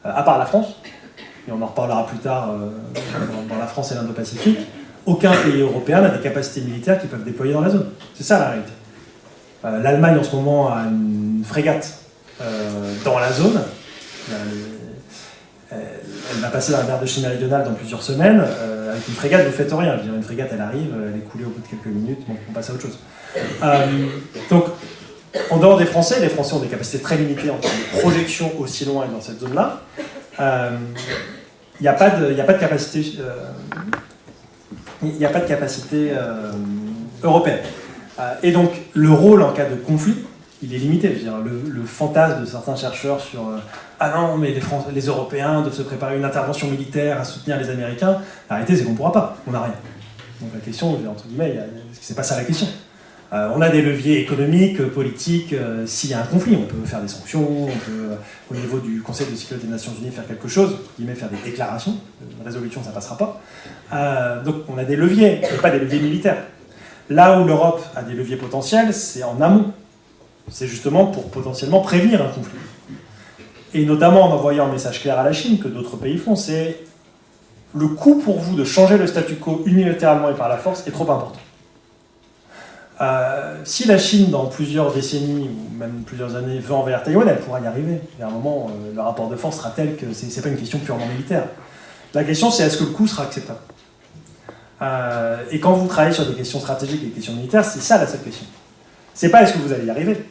À part la France, et on en reparlera plus tard dans la France et l'Indo-Pacifique, aucun pays européen n'a des capacités militaires qu'ils peuvent déployer dans la zone. C'est ça la réalité. L'Allemagne en ce moment a une frégate dans la zone. Elle va passer dans la mer de Chine méridionale dans plusieurs semaines. Avec une frégate, vous ne faites rien. Je veux dire, une frégate, elle arrive, elle est coulée au bout de quelques minutes, bon, on passe à autre chose. Donc, en dehors des Français, les Français ont des capacités très limitées en termes de projection aussi loin et dans cette zone-là. Il n'y a pas de capacité européenne. Et donc, le rôle en cas de conflit, il est limité. Je veux dire, le fantasme de certains chercheurs sur ah non, mais les Européens doivent se préparer à une intervention militaire à soutenir les Américains, la réalité, c'est qu'on ne pourra pas, on n'a rien. Donc la question, entre guillemets, c'est pas ça la question. On a des leviers économiques, politiques, s'il y a un conflit, on peut faire des sanctions, on peut, au niveau du Conseil de sécurité des Nations Unies, faire quelque chose, faire des déclarations, une résolution, ça ne passera pas. Donc on a des leviers, mais pas des leviers militaires. Là où l'Europe a des leviers potentiels, c'est en amont. C'est justement pour potentiellement prévenir un conflit. Et notamment en envoyant un message clair à la Chine, que d'autres pays font, c'est le coût pour vous de changer le statu quo unilatéralement et par la force est trop important. Si la Chine, dans plusieurs décennies ou même plusieurs années, veut envahir Taïwan, elle pourra y arriver. Et à un moment, le rapport de force sera tel que c'est pas une question purement militaire. La question, c'est est-ce que le coût sera acceptable? Et quand vous travaillez sur des questions stratégiques et des questions militaires, c'est ça la seule question. C'est pas est-ce que vous allez y arriver,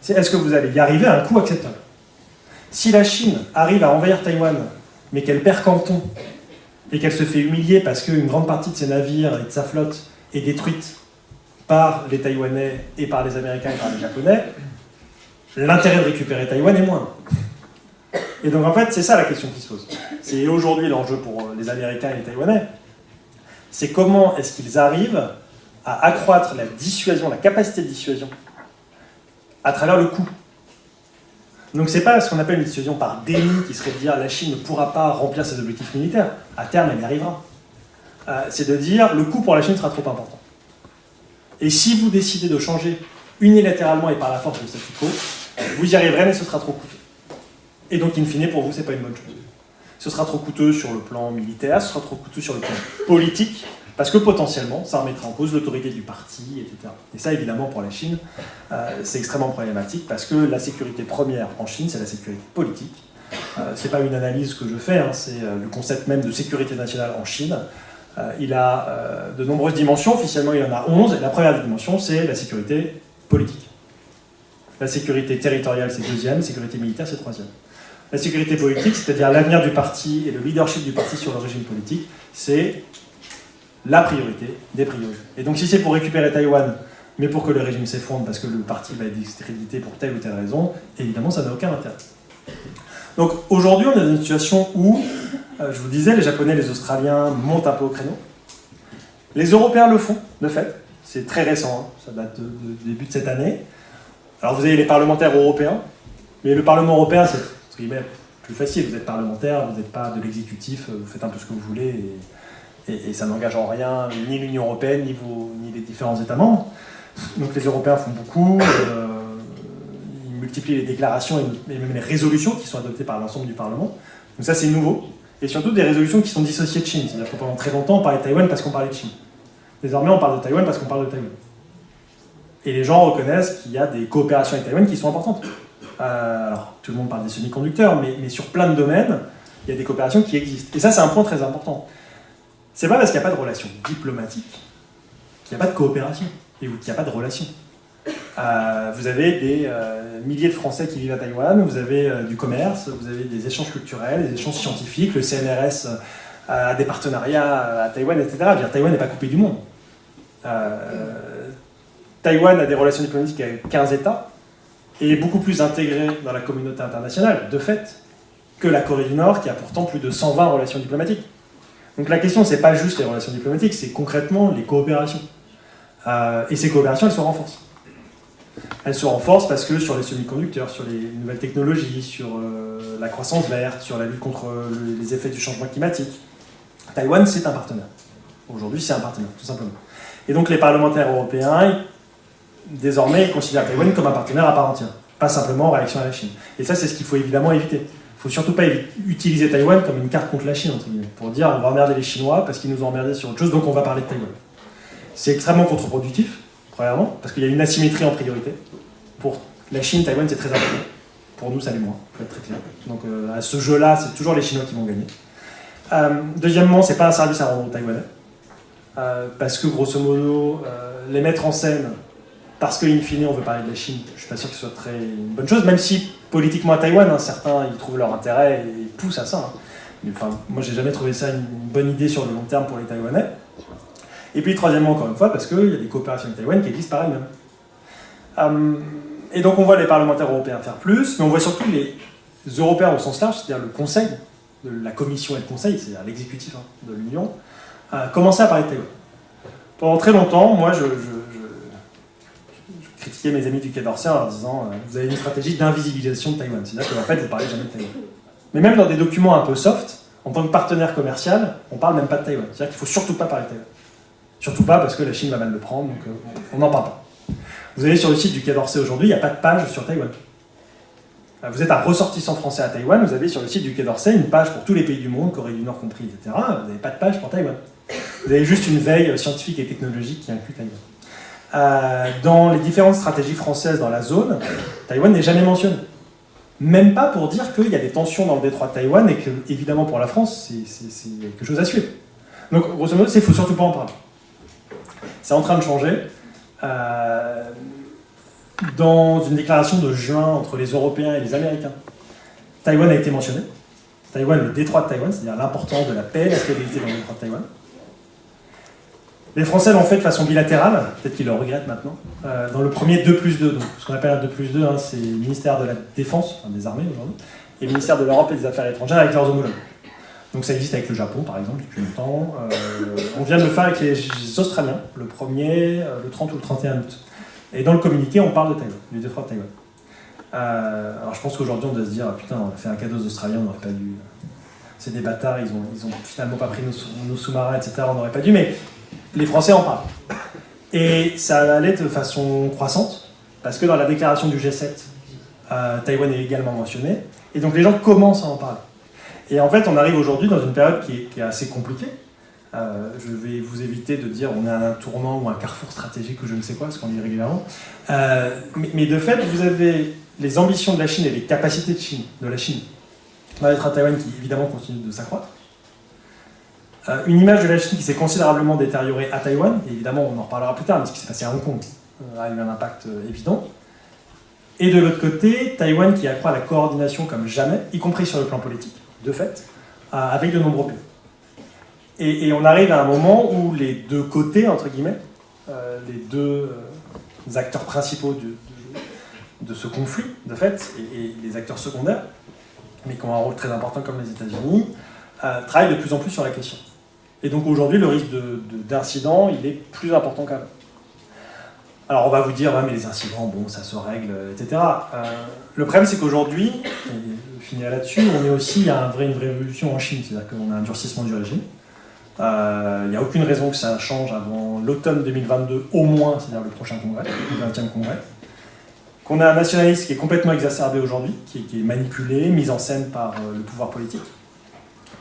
c'est est-ce que vous allez y arriver à un coût acceptable. Si la Chine arrive à envahir Taïwan, mais qu'elle perd Canton, et qu'elle se fait humilier parce qu'une grande partie de ses navires et de sa flotte est détruite par les Taïwanais et par les Américains et par les Japonais, l'intérêt de récupérer Taïwan est moindre. Et donc en fait, c'est ça la question qui se pose. C'est aujourd'hui l'enjeu pour les Américains et les Taïwanais. C'est comment est-ce qu'ils arrivent à accroître la dissuasion, la capacité de dissuasion, à travers le coût. Donc c'est pas ce qu'on appelle une dissuasion par déni, qui serait de dire la Chine ne pourra pas remplir ses objectifs militaires. À terme, elle y arrivera. C'est de dire le coût pour la Chine sera trop important. Et si vous décidez de changer unilatéralement et par la force le statu quo, vous y arriverez, mais ce sera trop coûteux. Et donc, in fine, pour vous, c'est pas une bonne chose. Ce sera trop coûteux sur le plan militaire, ce sera trop coûteux sur le plan politique, parce que potentiellement, ça remettra en cause l'autorité du parti, etc. Et ça, évidemment, pour la Chine, c'est extrêmement problématique, parce que la sécurité première en Chine, c'est la sécurité politique. C'est pas une analyse que je fais, hein, c'est le concept même de sécurité nationale en Chine. Il a de nombreuses dimensions, officiellement il y en a 11, et la première dimension, c'est la sécurité politique. La sécurité territoriale, c'est deuxième, la sécurité militaire, c'est troisième. La sécurité politique, c'est-à-dire l'avenir du parti et le leadership du parti sur le régime politique, c'est la priorité des priorités. Et donc si c'est pour récupérer Taïwan, mais pour que le régime s'effondre parce que le parti va être discrédité pour telle ou telle raison, évidemment ça n'a aucun intérêt. Donc aujourd'hui on est dans une situation où, je vous disais, les Japonais et les Australiens montent un peu au créneau. Les Européens le font, de fait. C'est très récent, hein. Ça date du début de cette année. Alors vous avez les parlementaires européens, mais le Parlement européen c'est plus facile. Vous êtes parlementaire, vous n'êtes pas de l'exécutif, vous faites un peu ce que vous voulez et ça n'engage en rien ni l'Union européenne ni les différents États membres. Donc les Européens font beaucoup, ils multiplient les déclarations et même les résolutions qui sont adoptées par l'ensemble du Parlement. Donc ça c'est nouveau. Et surtout des résolutions qui sont dissociées de Chine. C'est-à-dire que pendant très longtemps on parlait de Taïwan parce qu'on parlait de Chine. Désormais on parle de Taïwan parce qu'on parle de Taïwan. Et les gens reconnaissent qu'il y a des coopérations avec Taïwan qui sont importantes. Alors, tout le monde parle des semi-conducteurs, mais sur plein de domaines, il y a des coopérations qui existent. Et ça, c'est un point très important. C'est pas parce qu'il n'y a pas de relation diplomatique qu'il n'y a pas de coopération, et qu'il n'y a pas de relation. Vous avez des milliers de Français qui vivent à Taïwan, vous avez du commerce, vous avez des échanges culturels, des échanges scientifiques, le CNRS a des partenariats à Taïwan, etc. Taïwan n'est pas coupé du monde. Taïwan a des relations diplomatiques avec 15 États, et est beaucoup plus intégré dans la communauté internationale, de fait, que la Corée du Nord, qui a pourtant plus de 120 relations diplomatiques. Donc la question, c'est pas juste les relations diplomatiques, c'est concrètement les coopérations. Et ces coopérations, elles se renforcent. Elles se renforcent parce que sur les semi-conducteurs, sur les nouvelles technologies, sur la croissance verte, sur la lutte contre les effets du changement climatique, Taïwan, c'est un partenaire. Aujourd'hui, c'est un partenaire, tout simplement. Et donc les parlementaires européens, désormais, ils considèrent Taïwan comme un partenaire à part entière, pas simplement en réaction à la Chine. Et ça, c'est ce qu'il faut évidemment éviter. Il ne faut surtout pas utiliser Taïwan comme une carte contre la Chine, entre guillemets, pour dire on va emmerder les Chinois parce qu'ils nous ont emmerdés sur autre chose, donc on va parler de Taïwan. C'est extrêmement contre-productif, premièrement, parce qu'il y a une asymétrie en priorité. Pour la Chine, Taïwan, c'est très important. Pour nous, ça l'est moins, pour être très clair. Donc à ce jeu-là, c'est toujours les Chinois qui vont gagner. Deuxièmement, c'est pas un service à rendre aux Taïwanais, parce que grosso modo, les mettre en scène, parce qu'in fine, on veut parler de la Chine, je ne suis pas sûr que ce soit une bonne chose, même si politiquement à Taïwan, hein, certains ils trouvent leur intérêt et ils poussent à ça. Hein. Mais, moi, j'ai jamais trouvé ça une bonne idée sur le long terme pour les Taïwanais. Et puis, troisièmement, encore une fois, parce qu'il y a des coopérations avec Taïwan qui existent par elles-mêmes. Et donc, on voit les parlementaires européens faire plus, mais on voit surtout les Européens au sens large, c'est-à-dire le Conseil, la Commission et le Conseil, c'est-à-dire l'exécutif de l'Union, commencer à parler de Taïwan. Pendant très longtemps, moi, je critiquais mes amis du Quai d'Orsay en leur disant vous avez une stratégie d'invisibilisation de Taïwan. C'est-à-dire qu'en fait, vous ne parlez jamais de Taïwan. Mais même dans des documents un peu soft, en tant que partenaire commercial, on ne parle même pas de Taïwan. C'est-à-dire qu'il ne faut surtout pas parler de Taïwan. Surtout pas parce que la Chine va mal le prendre, donc on n'en parle pas. Vous allez sur le site du Quai d'Orsay aujourd'hui, il n'y a pas de page sur Taïwan. Vous êtes un ressortissant français à Taïwan, vous avez sur le site du Quai d'Orsay une page pour tous les pays du monde, Corée du Nord compris, etc. Vous n'avez pas de page pour Taïwan. Vous avez juste une veille scientifique et technologique qui inclut Taïwan. Dans les différentes stratégies françaises dans la zone, Taïwan n'est jamais mentionné. Même pas pour dire qu'il y a des tensions dans le détroit de Taïwan et que, évidemment, pour la France, c'est quelque chose à suivre. Donc, grosso modo, il ne faut surtout pas en parler. C'est en train de changer. Dans une déclaration de juin entre les Européens et les Américains, Taïwan a été mentionné. Taïwan, le détroit de Taïwan, c'est-à-dire l'importance de la paix et la stabilité dans le détroit de Taïwan. Les Français l'ont fait de façon bilatérale, peut-être qu'ils le regrettent maintenant, dans le premier 2+2. Donc, ce qu'on appelle un 2+2, hein, c'est le ministère de la Défense, enfin des armées aujourd'hui, et le ministère de l'Europe et des Affaires étrangères avec leurs homologues. Donc ça existe avec le Japon, par exemple, depuis longtemps. On vient de le faire avec les Australiens, le 1er, le 30 ou le 31 août. Et dans le communiqué, on parle de Taïwan, du détroit de Taïwan. Alors je pense qu'aujourd'hui, on doit se dire, putain, on a fait un cadeau aux Australiens, on n'aurait pas dû... C'est des bâtards, ils ont finalement pas pris nos sous-marins, etc., on n'aurait pas dû, mais les Français en parlent. Et ça allait de façon croissante, parce que dans la déclaration du G7, Taïwan est également mentionné, et donc les gens commencent à en parler. Et en fait, on arrive aujourd'hui dans une période qui est assez compliquée. Je vais vous éviter de dire on est à un tournant ou un carrefour stratégique ou je ne sais quoi, ce qu'on dit régulièrement. Mais de fait, vous avez les ambitions de la Chine et les capacités de la Chine dans l'être à Taïwan qui, évidemment, continuent de s'accroître. Une image de la Chine qui s'est considérablement détériorée à Taïwan, et évidemment, on en reparlera plus tard, mais ce qui s'est passé à Hong Kong a eu un impact évident. Et de l'autre côté, Taïwan qui accroît la coordination comme jamais, y compris sur le plan politique, de fait, avec de nombreux pays. Et on arrive à un moment où les deux côtés, entre guillemets, les deux acteurs principaux de ce conflit, de fait, et les acteurs secondaires, mais qui ont un rôle très important comme les États-Unis, travaillent de plus en plus sur la question. Et donc aujourd'hui, le risque d'incident, il est plus important qu'avant. Alors on va vous dire, ouais, mais les incidents, bon, ça se règle, etc. Le problème, c'est qu'aujourd'hui, et je finirai là-dessus, on est aussi à une vraie évolution en Chine, c'est-à-dire qu'on a un durcissement du régime. Il n'y a aucune raison que ça change avant l'automne 2022 au moins, c'est-à-dire le prochain congrès, le 20e congrès. Qu'on a un nationalisme qui est complètement exacerbé aujourd'hui, qui est manipulé, mis en scène par le pouvoir politique.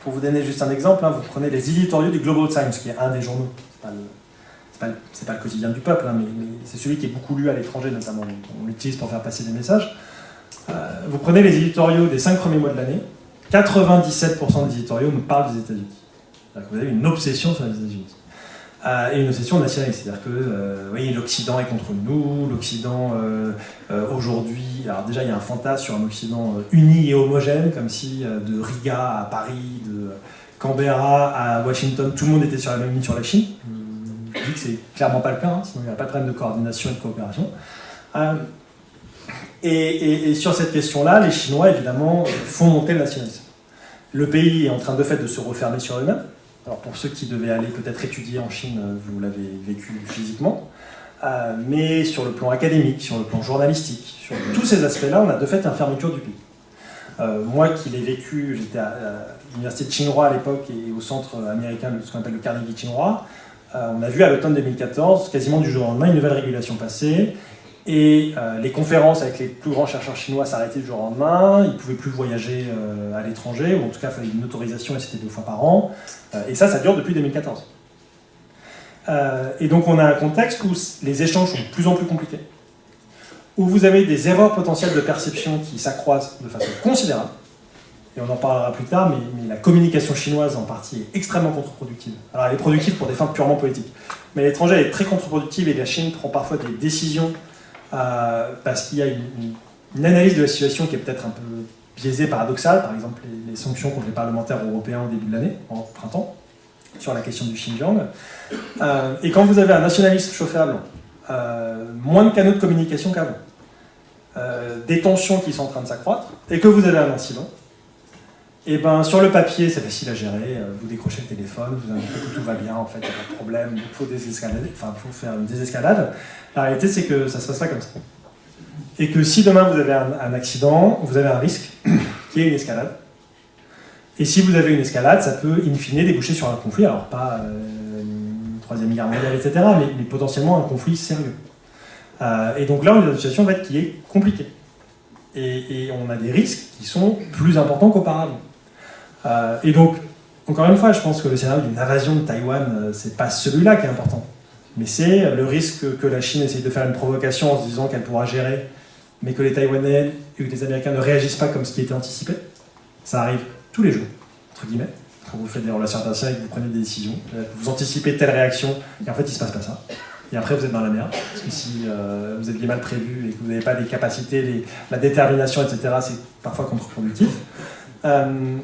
Pour vous donner juste un exemple, hein, vous prenez les éditoriaux du Global Times, qui est un des journaux. C'est pas le quotidien du peuple, hein, mais c'est celui qui est beaucoup lu à l'étranger notamment. On l'utilise pour faire passer des messages. Vous prenez les éditoriaux des 5 premiers mois de l'année, 97% des éditoriaux nous parlent des États-Unis. Vous avez une obsession sur les États-Unis. Et une obsession nationaliste, c'est-à-dire que oui, l'Occident est contre nous, l'Occident aujourd'hui... Alors déjà, il y a un fantasme sur un Occident uni et homogène, comme si de Riga à Paris, de Canberra à Washington, tout le monde était sur la même ligne sur la Chine. Je dis que c'est clairement pas le cas, hein, sinon il n'y a pas de problème de coordination et de coopération. Et sur cette question-là, les Chinois, évidemment, font monter le nationalisme. Le pays est en train de fait de se refermer sur eux-mêmes. Alors pour ceux qui devaient aller peut-être étudier en Chine, vous l'avez vécu physiquement, mais sur le plan académique, sur le plan journalistique, sur tous ces aspects-là, on a de fait une fermeture du pays. Moi qui l'ai vécu, j'étais à l'université de Tsinghua à l'époque et au centre américain, ce qu'on appelle le Carnegie Tsinghua, on a vu à l'automne 2014, quasiment du jour au lendemain, une nouvelle régulation passer. Et les conférences avec les plus grands chercheurs chinois s'arrêtaient du jour au lendemain, ils ne pouvaient plus voyager à l'étranger, ou en tout cas il fallait une autorisation et c'était 2 fois par an. Et ça dure depuis 2014. Et donc on a un contexte où les échanges sont de plus en plus compliqués, où vous avez des erreurs potentielles de perception qui s'accroissent de façon considérable, et on en parlera plus tard, mais la communication chinoise en partie est extrêmement contre-productive. Alors elle est productive pour des fins purement politiques, mais l'étranger elle est très contre-productive et la Chine prend parfois des décisions parce qu'il y a une analyse de la situation qui est peut-être un peu biaisée, paradoxale, par exemple les sanctions contre les parlementaires européens au début de l'année, en printemps, sur la question du Xinjiang. Et quand vous avez un nationalisme chauffable, moins de canaux de communication qu'avant, des tensions qui sont en train de s'accroître, et que vous avez un incident, et ben sur le papier c'est facile à gérer, vous décrochez le téléphone, vous indiquez que tout va bien, en fait il n'y a pas de problème, il faut faire une désescalade. La réalité c'est que ça ne se passe pas comme ça. Et que si demain vous avez un accident, vous avez un risque qui est une escalade. Et si vous avez une escalade, ça peut in fine déboucher sur un conflit, alors pas une troisième guerre mondiale, etc., mais potentiellement un conflit sérieux. Et donc là on est dans une situation en fait, qui est compliquée. Et on a des risques qui sont plus importants qu'auparavant. Et donc, encore une fois, je pense que le scénario d'une invasion de Taïwan, c'est pas celui-là qui est important. Mais c'est le risque que la Chine essaye de faire une provocation en se disant qu'elle pourra gérer, mais que les Taïwanais et que les Américains ne réagissent pas comme ce qui était anticipé. Ça arrive tous les jours, entre guillemets. Quand vous faites des relations internationales et que vous prenez des décisions, vous anticipez telle réaction, et en fait, il ne se passe pas ça. Et après, vous êtes dans la merde. Parce que si vous aviez mal prévu et que vous n'avez pas les capacités, la détermination, etc., c'est parfois contre-productif.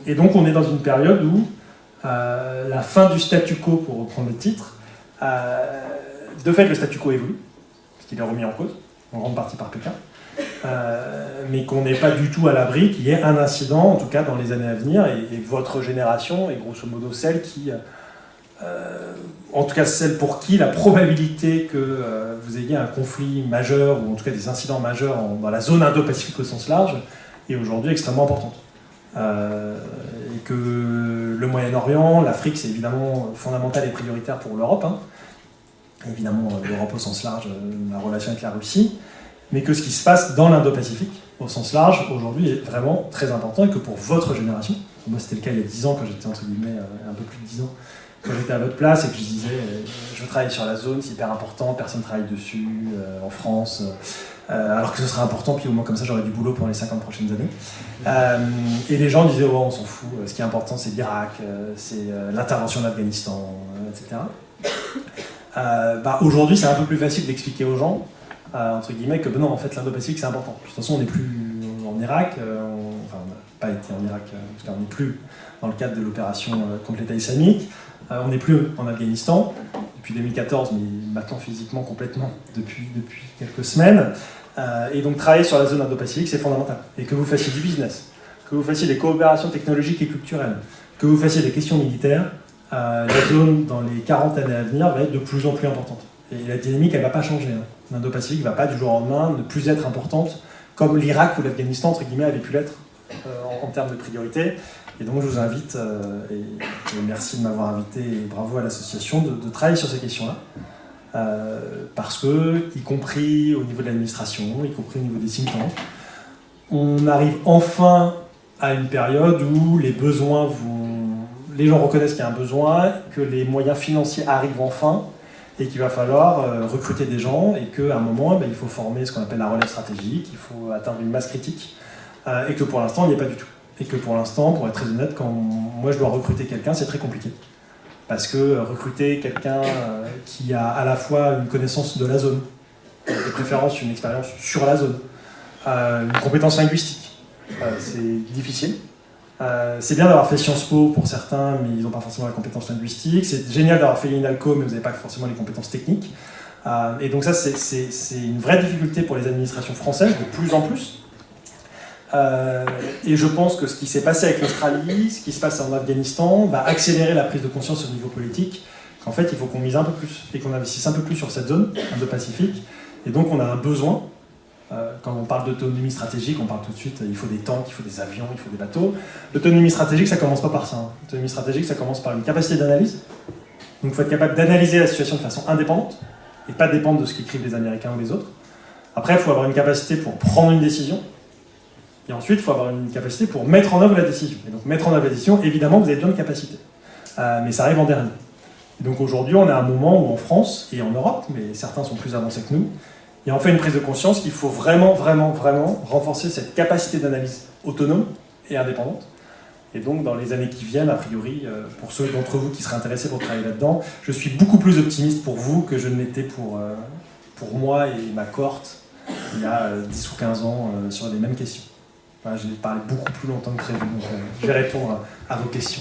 Et donc, on est dans une période où la fin du statu quo, pour reprendre le titre, De fait, le statu quo évolue, parce qu'il est remis en cause, en grande partie par Pékin, mais qu'on n'est pas du tout à l'abri qu'il y ait un incident, en tout cas dans les années à venir, et votre génération est grosso modo celle qui, en tout cas celle pour qui la probabilité que vous ayez un conflit majeur, ou en tout cas des incidents majeurs dans la zone Indo-Pacifique au sens large, est aujourd'hui extrêmement importante. Et que le Moyen-Orient, l'Afrique, c'est évidemment fondamental et prioritaire pour l'Europe, hein. Évidemment l'Europe au sens large, la relation avec la Russie, mais que ce qui se passe dans l'Indo-Pacifique, au sens large, aujourd'hui est vraiment très important, et que pour votre génération, moi c'était le cas il y a 10 ans, quand j'étais entre guillemets, un peu plus de 10 ans, quand j'étais à votre place et que je disais je veux travailler sur la zone, c'est hyper important, personne ne travaille dessus en France, alors que ce serait important, puis au moins comme ça j'aurais du boulot pour les 50 prochaines années. Et les gens disaient oh, on s'en fout, ce qui est important c'est l'Irak, c'est l'intervention en Afghanistan, etc. Aujourd'hui c'est un peu plus facile d'expliquer aux gens, entre guillemets, que non, en fait l'Indo-Pacifique c'est important. De toute façon on n'est plus en Irak, enfin on n'a pas été en Irak, parce qu'on n'est plus dans le cadre de l'opération contre l'État islamique. On n'est plus en Afghanistan depuis 2014, mais maintenant physiquement complètement depuis quelques semaines. Et donc travailler sur la zone Indo-Pacifique, c'est fondamental. Et que vous fassiez du business, que vous fassiez des coopérations technologiques et culturelles, que vous fassiez des questions militaires, la zone dans les 40 années à venir va être de plus en plus importante. Et la dynamique, elle ne va pas changer. Hein. L'Indo-Pacifique ne va pas du jour au lendemain ne plus être importante comme l'Irak ou l'Afghanistan, entre guillemets, avait pu l'être en termes de priorité. Et donc je vous invite, et merci de m'avoir invité, et bravo à l'association, de travailler sur ces questions-là. Parce que, y compris au niveau de l'administration, y compris au niveau des think tanks, on arrive enfin à une période où les besoins les gens reconnaissent qu'il y a un besoin, que les moyens financiers arrivent enfin, et qu'il va falloir recruter des gens, et qu'à un moment, il faut former ce qu'on appelle la relève stratégique, il faut atteindre une masse critique, et que pour l'instant, il n'y est pas du tout. Et que pour l'instant, pour être très honnête, quand moi je dois recruter quelqu'un, c'est très compliqué. Parce que recruter quelqu'un qui a à la fois une connaissance de la zone, de préférence une expérience sur la zone, une compétence linguistique, c'est difficile. C'est bien d'avoir fait Sciences Po pour certains, mais ils n'ont pas forcément la compétence linguistique. C'est génial d'avoir fait l'INALCO, mais vous n'avez pas forcément les compétences techniques. Et donc ça, c'est une vraie difficulté pour les administrations françaises, de plus en plus. Et je pense que ce qui s'est passé avec l'Australie, ce qui se passe en Afghanistan, va accélérer la prise de conscience au niveau politique, qu'en fait il faut qu'on mise un peu plus, et qu'on investisse un peu plus sur cette zone, Indo-Pacifique, et donc on a un besoin, quand on parle d'autonomie stratégique, on parle tout de suite, il faut des tanks, il faut des avions, il faut des bateaux. L'autonomie stratégique, ça commence pas par ça. Hein. L'autonomie stratégique, ça commence par une capacité d'analyse, donc il faut être capable d'analyser la situation de façon indépendante, et pas dépendre de ce qu'écrivent les Américains ou les autres. Après, il faut avoir une capacité pour prendre une décision. Et ensuite, il faut avoir une capacité pour mettre en œuvre la décision. Et donc, mettre en œuvre la décision, évidemment, vous avez besoin de capacité. Mais ça arrive en dernier. Et donc, aujourd'hui, on est à un moment où en France et en Europe, mais certains sont plus avancés que nous, il y a en fait une prise de conscience qu'il faut vraiment, vraiment, vraiment renforcer cette capacité d'analyse autonome et indépendante. Et donc, dans les années qui viennent, a priori, pour ceux d'entre vous qui seraient intéressés pour travailler là-dedans, je suis beaucoup plus optimiste pour vous que je ne l'étais pour moi et ma cohorte il y a 10 ou 15 ans sur les mêmes questions. J'ai parlé beaucoup plus longtemps que prévu, donc je vais répondre à vos questions.